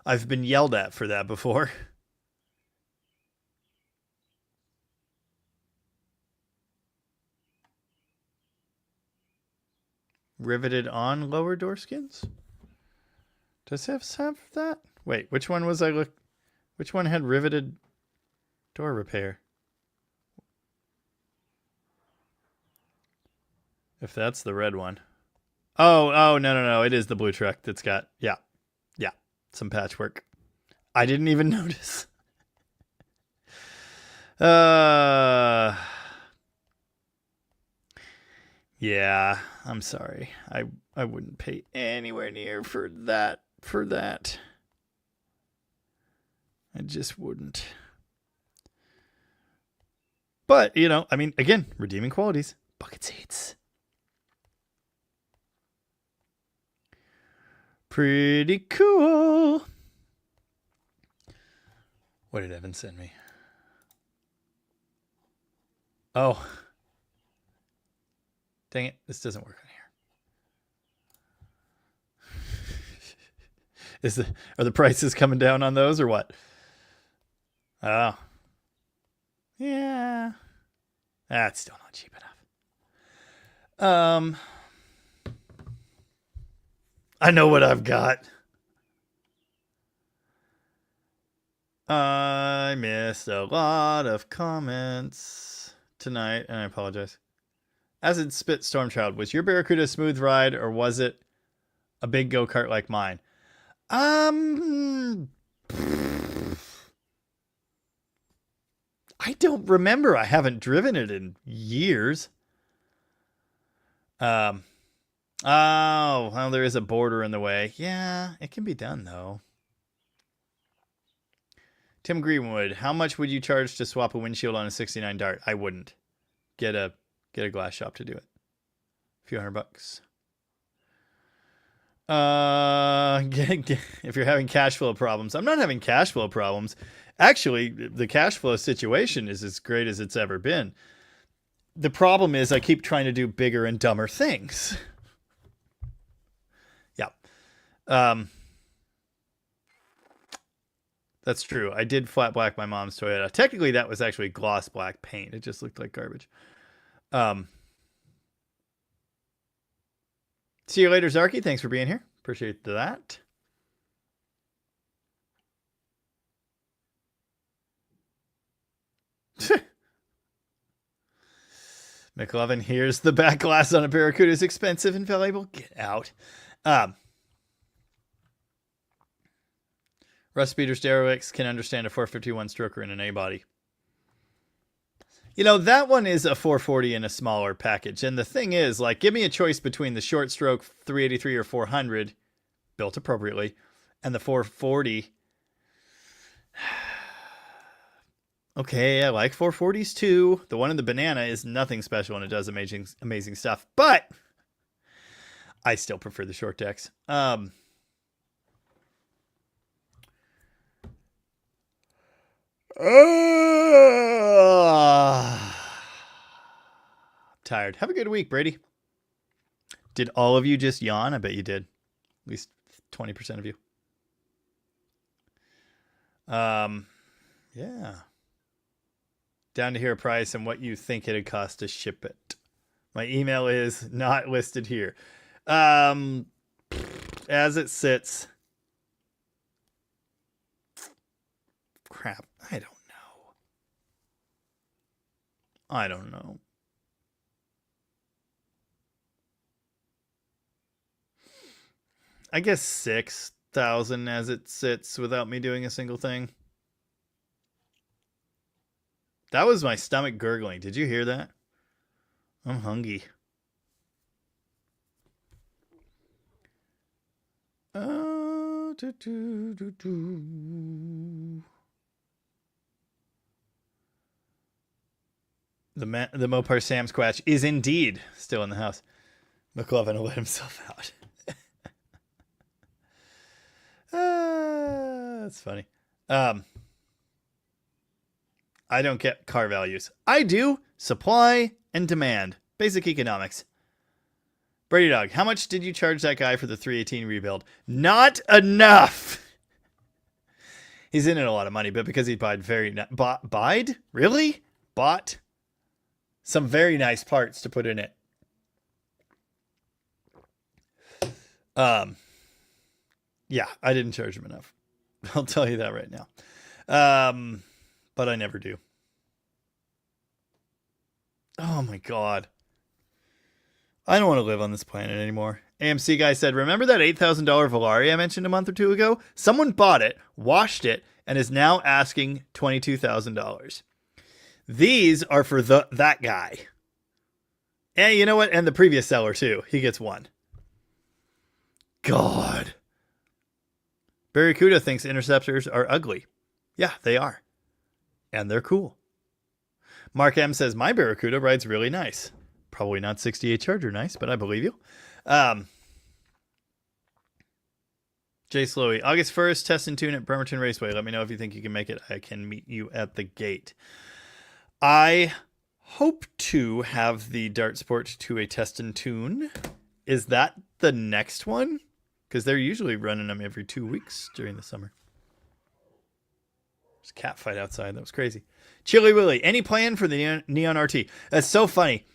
I've been yelled at for that before. Riveted on lower door skins? Does it have that? Wait, which one was I look? Which one had riveted door repair? If that's the red one. Oh, no. It is the blue truck that's got, yeah, some patchwork. I didn't even notice. Yeah, I'm sorry. I wouldn't pay anywhere near for that. I just wouldn't. But, I mean, again, redeeming qualities. Bucket seats. Pretty cool. What did Evan send me? Oh. Dang it. This doesn't work on here. Are the prices coming down on those or what? Oh. Yeah. That's still not cheap enough. I know what I've got. I missed a lot of comments tonight, and I apologize. Acid Spit Stormchild, was your Barracuda a smooth ride, or was it a big go-kart like mine? I don't remember. I haven't driven it in years. Oh, well, there is a border in the way. Yeah, it can be done, though. Tim Greenwood, how much would you charge to swap a windshield on a 69 Dart? I wouldn't. Get a glass shop to do it. A few $100. If you're having cash flow problems. I'm not having cash flow problems. Actually, the cash flow situation is as great as it's ever been. The problem is I keep trying to do bigger and dumber things. Yeah. That's true. I did flat black my mom's Toyota. Technically, that was actually gloss black paint. It just looked like garbage. See you later, Zarky. Thanks for being here. Appreciate that. McLovin, here's the back glass on a Barracuda is expensive and valuable. Get out. Russ Peter Stereox can understand a 451 stroker in an A-body. You know, that one is a 440 in a smaller package. And the thing is, like, give me a choice between the short stroke 383 or 400, built appropriately, and the 440. Okay, I like 440s too. The one in the banana is nothing special and it does amazing stuff. But I still prefer the short decks. Tired. Have a good week, Brady. Did all of you just yawn? I bet you did. At least 20% of you. Yeah. Down to hear a price and what you think it'd cost to ship it. My email is not listed here. As it sits. Crap. I don't know. I guess 6,000 as it sits without me doing a single thing. That was my stomach gurgling. Did you hear that? I'm hungry. The Mopar Sam Squatch is indeed still in the house. McLovin will let himself out. That's funny. I don't get car values. I do. Supply and demand. Basic economics. Brady Dog, how much did you charge that guy for the 318 rebuild? Not enough. He's in it a lot of money, but because he bought some very nice parts to put in it. Yeah, I didn't charge him enough. I'll tell you that right now. But I never do. Oh my God. I don't want to live on this planet anymore. AMC guy said, remember that $8,000 Volare I mentioned a month or two ago? Someone bought it, washed it, and is now asking $22,000. These are for that guy. And you know what? And the previous seller too. He gets one. God. Barracuda thinks interceptors are ugly. Yeah, they are. And they're cool. Mark M says, my Barracuda rides really nice. Probably not 68 Charger nice, but I believe you. Jay Slowy, August 1st, test and tune at Bremerton Raceway. Let me know if you think you can make it. I can meet you at the gate. I hope to have the Dart Sport to a test and tune. Is that the next one? Because they're usually running them every 2 weeks during the summer. There's a cat fight outside. That was crazy. Chili Willy, any plan for the Neon RT? That's so funny.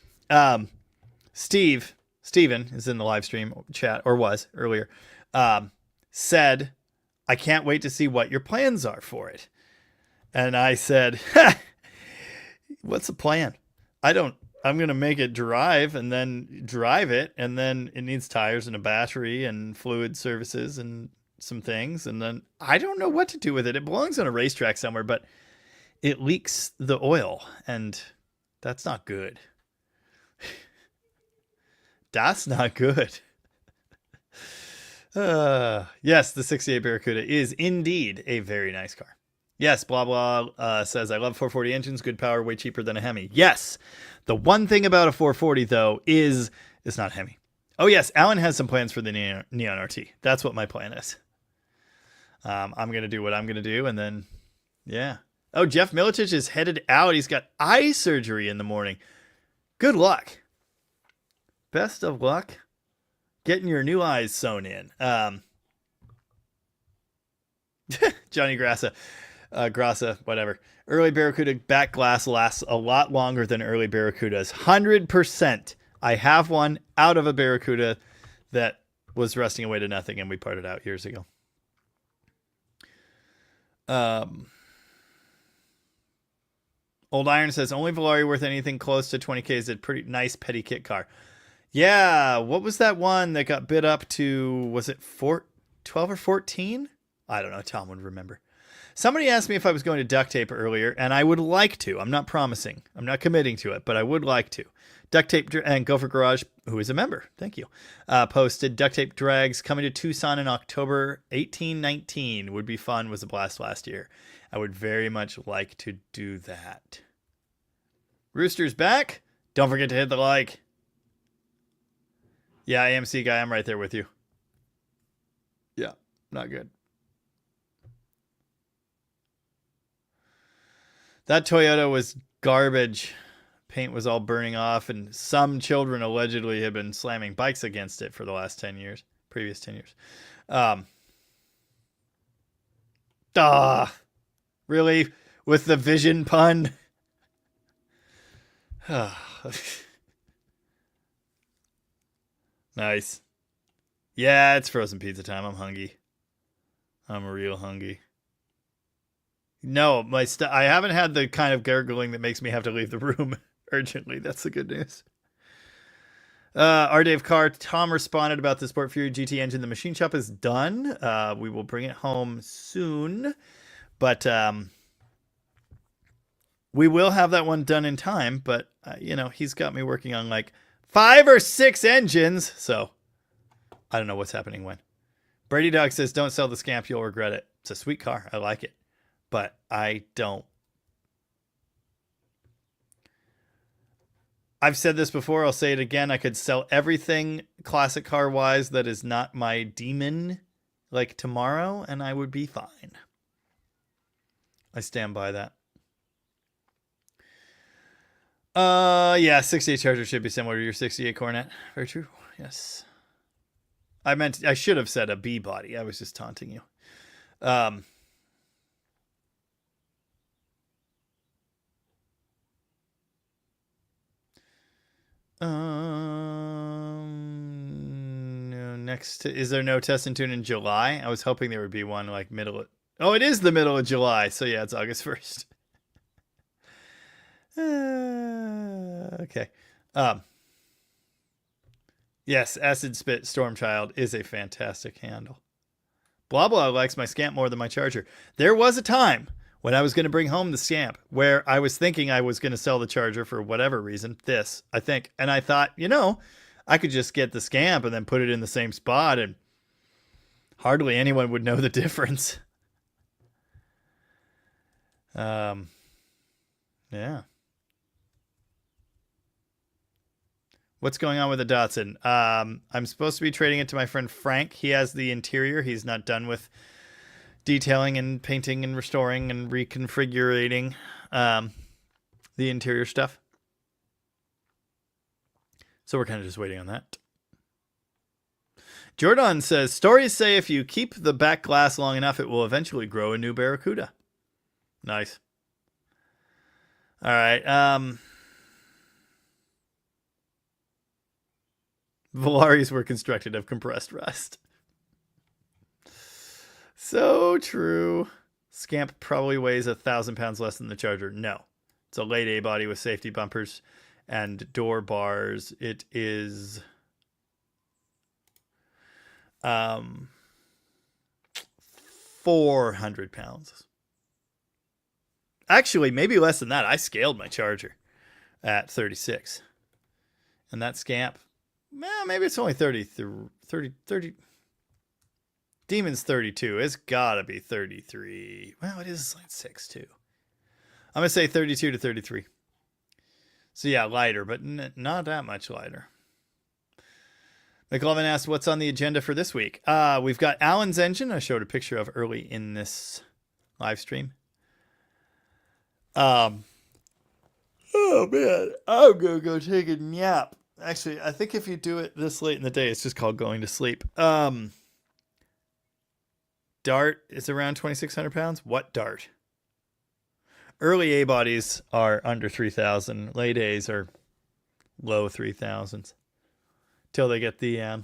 Steven is in the live stream chat, or was earlier, said, I can't wait to see what your plans are for it. And I said, what's the plan? I'm going to make it drive and then drive it. And then it needs tires and a battery and fluid services and some things. And then I don't know what to do with it. It belongs on a racetrack somewhere, but it leaks the oil and that's not good. That's not good. Yes, the 68 Barracuda is indeed a very nice car. Yes, blah, blah, says, I love 440 engines, good power, way cheaper than a Hemi. Yes, the one thing about a 440, though, is it's not Hemi. Oh, yes, Alan has some plans for the Neon RT. That's what my plan is. I'm going to do what I'm going to do, and then, yeah. Oh, Jeff Milicic is headed out. He's got eye surgery in the morning. Good luck. Best of luck getting your new eyes sewn in. Johnny Grassa, whatever. Early Barracuda back glass lasts a lot longer than early Barracudas. 100%. I have one out of a Barracuda that was rusting away to nothing, and we parted out years ago. Old Iron says, only Volare worth anything close to 20K is a pretty nice petty kit car. Yeah, what was that one that got bid up to, was it 12 or 14? I don't know, Tom would remember. Somebody asked me if I was going to duct tape earlier, and I would like to. I'm not promising. I'm not committing to it, but I would like to. Duct tape and Gopher Garage, who is a member, thank you, posted duct tape drags coming to Tucson in October 1819. Would be fun, was a blast last year. I would very much like to do that. Rooster's back. Don't forget to hit the like. Yeah, AMC guy, I'm right there with you. Yeah, not good. That Toyota was garbage. Paint was all burning off, and some children allegedly have been slamming bikes against it for the last 10 years, previous 10 years. Really? With the vision pun? Nice. Yeah, it's frozen pizza time. I'm hungry. I'm real hungry. No, I haven't had the kind of gargling that makes me have to leave the room urgently. That's the good news. R. Dave Carr, Tom responded about the Sport Fury GT engine. The machine shop is done. We will bring it home soon. But we will have that one done in time. But, he's got me working on like 5 or 6 engines. So I don't know what's happening when. Brady Dog says, don't sell the Scamp. You'll regret it. It's a sweet car. I like it. But I don't. I've said this before. I'll say it again. I could sell everything classic car wise that is not my demon like tomorrow, and I would be fine. I stand by that. Yeah, 68 Charger should be similar to your 68 Coronet. Very true. Yes. I should have said a B body. I was just taunting you. No, is there no test and tune in July? I was hoping there would be one like it is the middle of July. So yeah, it's August 1st. Okay. Yes, Acid Spit Stormchild is a fantastic handle. Blah blah likes my Scamp more than my Charger. There was a time when I was going to bring home the Scamp where I was thinking I was going to sell the Charger for whatever reason. I think. And I thought, I could just get the Scamp and then put it in the same spot and hardly anyone would know the difference. Yeah. What's going on with the Datsun? I'm supposed to be trading it to my friend Frank. He has the interior. He's not done with detailing and painting and restoring and reconfiguring the interior stuff. So we're kind of just waiting on that. Jordan says, stories say if you keep the back glass long enough, it will eventually grow a new Barracuda. Nice. All right. Velaris were constructed of compressed rust. So true. Scamp probably weighs 1,000 pounds less than the Charger. No. It's a late A body with safety bumpers and door bars. It is 400 pounds. Actually, maybe less than that. I scaled my Charger at 36. And that Scamp, maybe it's only 30. Demon's 32. It's got to be 33. Well, it is like 6 too. I'm going to say 32 to 33. So yeah, lighter, but not that much lighter. McLovin asked, what's on the agenda for this week? We've got Alan's engine. I showed a picture of early in this live stream. Oh man, I'm going to go take a nap. Actually, I think if you do it this late in the day, it's just called going to sleep. Dart is around 2,600 pounds. What Dart? Early A bodies are under 3,000. Late A's are low 3,000s. Till they get the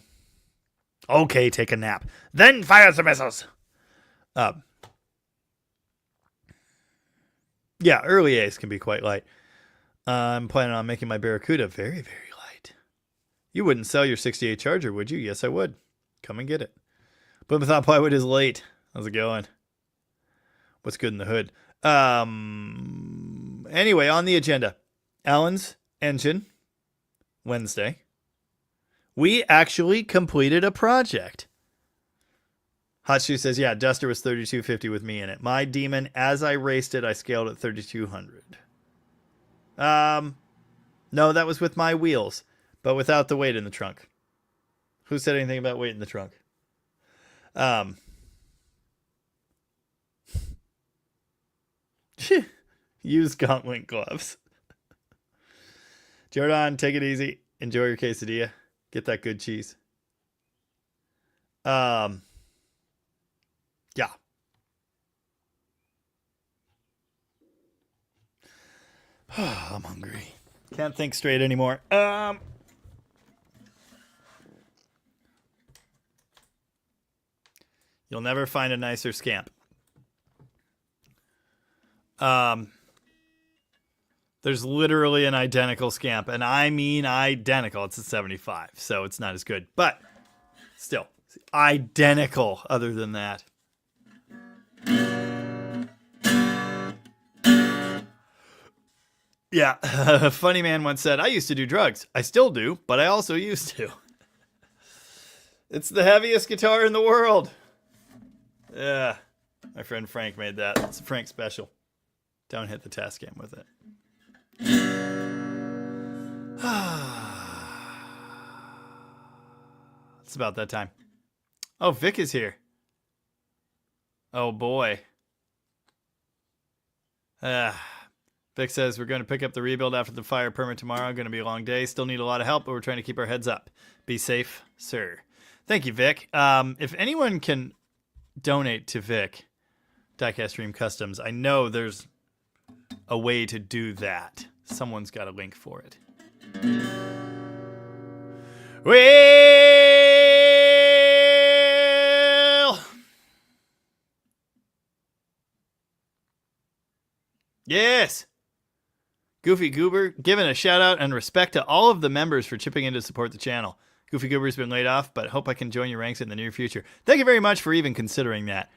okay, take a nap. Then fire some missiles. Yeah, early A's can be quite light. I'm planning on making my Barracuda very, very light. You wouldn't sell your 68 Charger, would you? Yes, I would. Come and get it. Plymouth Hot Plywood is late. How's it going? What's good in the hood? Anyway, on the agenda, Alan's engine, Wednesday. We actually completed a project. Hot Shoe says, yeah, Duster was 3250 with me in it. My Demon, as I raced it, I scaled at 3200. No, that was with my wheels, but without the weight in the trunk. Who said anything about weight in the trunk? Use gauntlet gloves. Jordan, take it easy. Enjoy your quesadilla. Get that good cheese. Yeah. I'm hungry. Can't think straight anymore. You'll never find a nicer Scamp. There's literally an identical Scamp, and I mean identical. It's a 75, so it's not as good, but still identical other than that. Yeah, Funny Man once said, I used to do drugs. I still do, but I also used to. It's the heaviest guitar in the world. Yeah, my friend Frank made that. It's a Frank special. Don't hit the Tascam with it. It's about that time. Oh, Vic is here. Oh, boy. Vic says we're going to pick up the rebuild after the fire permit tomorrow. Going to be a long day. Still need a lot of help, but we're trying to keep our heads up. Be safe, sir. Thank you, Vic. If anyone can donate to Vic, Diecast Dream Customs, I know there's a way to do that. Someone's got a link for it. Well, yes. Goofy Goober, giving a shout out and respect to all of the members for chipping in to support the channel. Goofy Goober's been laid off, but hope I can join your ranks in the near future. Thank you very much for even considering that.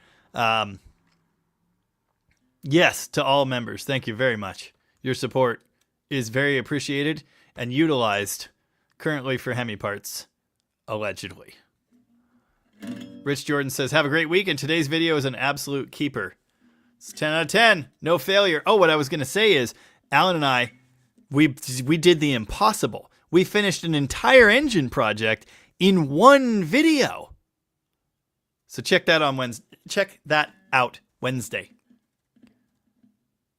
Yes, to all members, thank you very much. Your support is very appreciated and utilized currently for Hemi parts, allegedly. Rich Jordan says, have a great week, and today's video is an absolute keeper. It's 10 out of 10. No failure. Oh, what I was going to say is, Alan and I, we did the impossible. we finished an entire engine project in one video. So check that on Wednesday. Check that out Wednesday.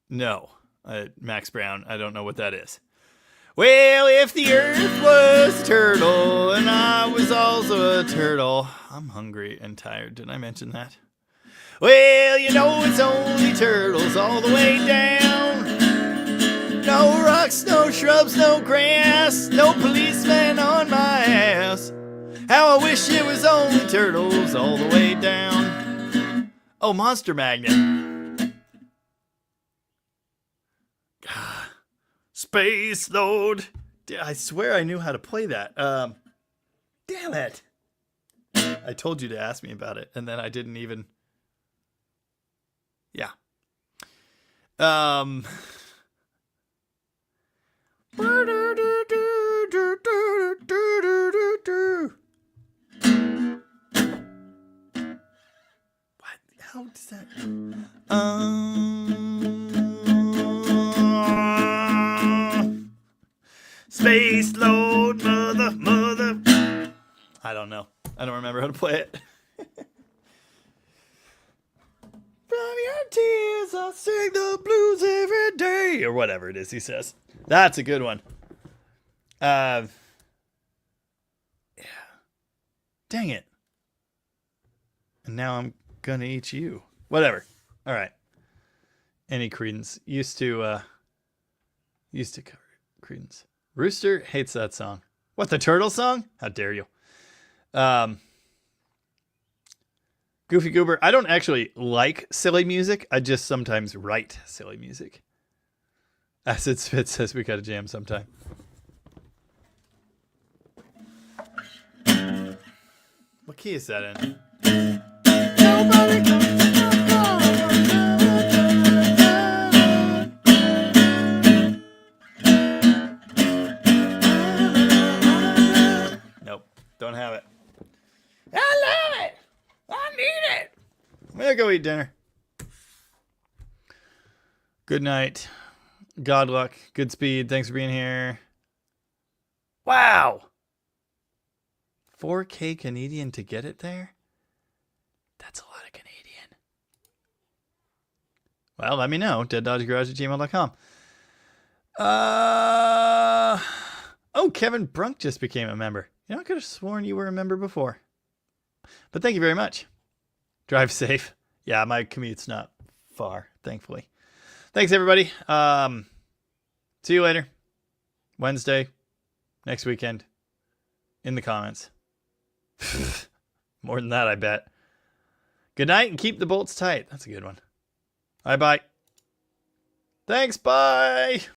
No, Max Brown, I don't know what that is. Well, if the earth was a turtle and I was also a turtle. I'm hungry and tired. Didn't I mention that? Well, you know it's only turtles all the way down. No rocks, no shrubs, no grass, no policeman on my ass. How I wish it was only turtles all the way down. Oh, Monster Magnet. Space Load. I swear I knew how to play that. Damn it. I told you to ask me about it, and then I didn't even... Yeah. What? How does that... Space Load, mother. I don't know. I don't remember how to play it. From your tears, I'll sing the blues every day. Or whatever it is he says. That's a good one. Yeah. Dang it. And now I'm gonna eat you. Whatever. All right. Any Creedence. Used to cover Creedence. Rooster hates that song. What, the Turtle song? How dare you? Goofy Goober. I don't actually like silly music. I just sometimes write silly music. Acid Spit says we gotta jam sometime. What key is that in? Nobody comes to Nope, don't have it. I love it. I need it. I'm gonna go eat dinner. Good night. God luck. Good speed. Thanks for being here. Wow. 4K Canadian to get it there? That's a lot of Canadian. Well, let me know. deaddodgegarage@gmail.com. Oh, Kevin Brunk just became a member. You know, I could have sworn you were a member before. But thank you very much. Drive safe. Yeah, my commute's not far, thankfully. Thanks, everybody. See you later. Wednesday. Next weekend. In the comments. More than that, I bet. Good night and keep the bolts tight. That's a good one. Bye-bye. Thanks, bye.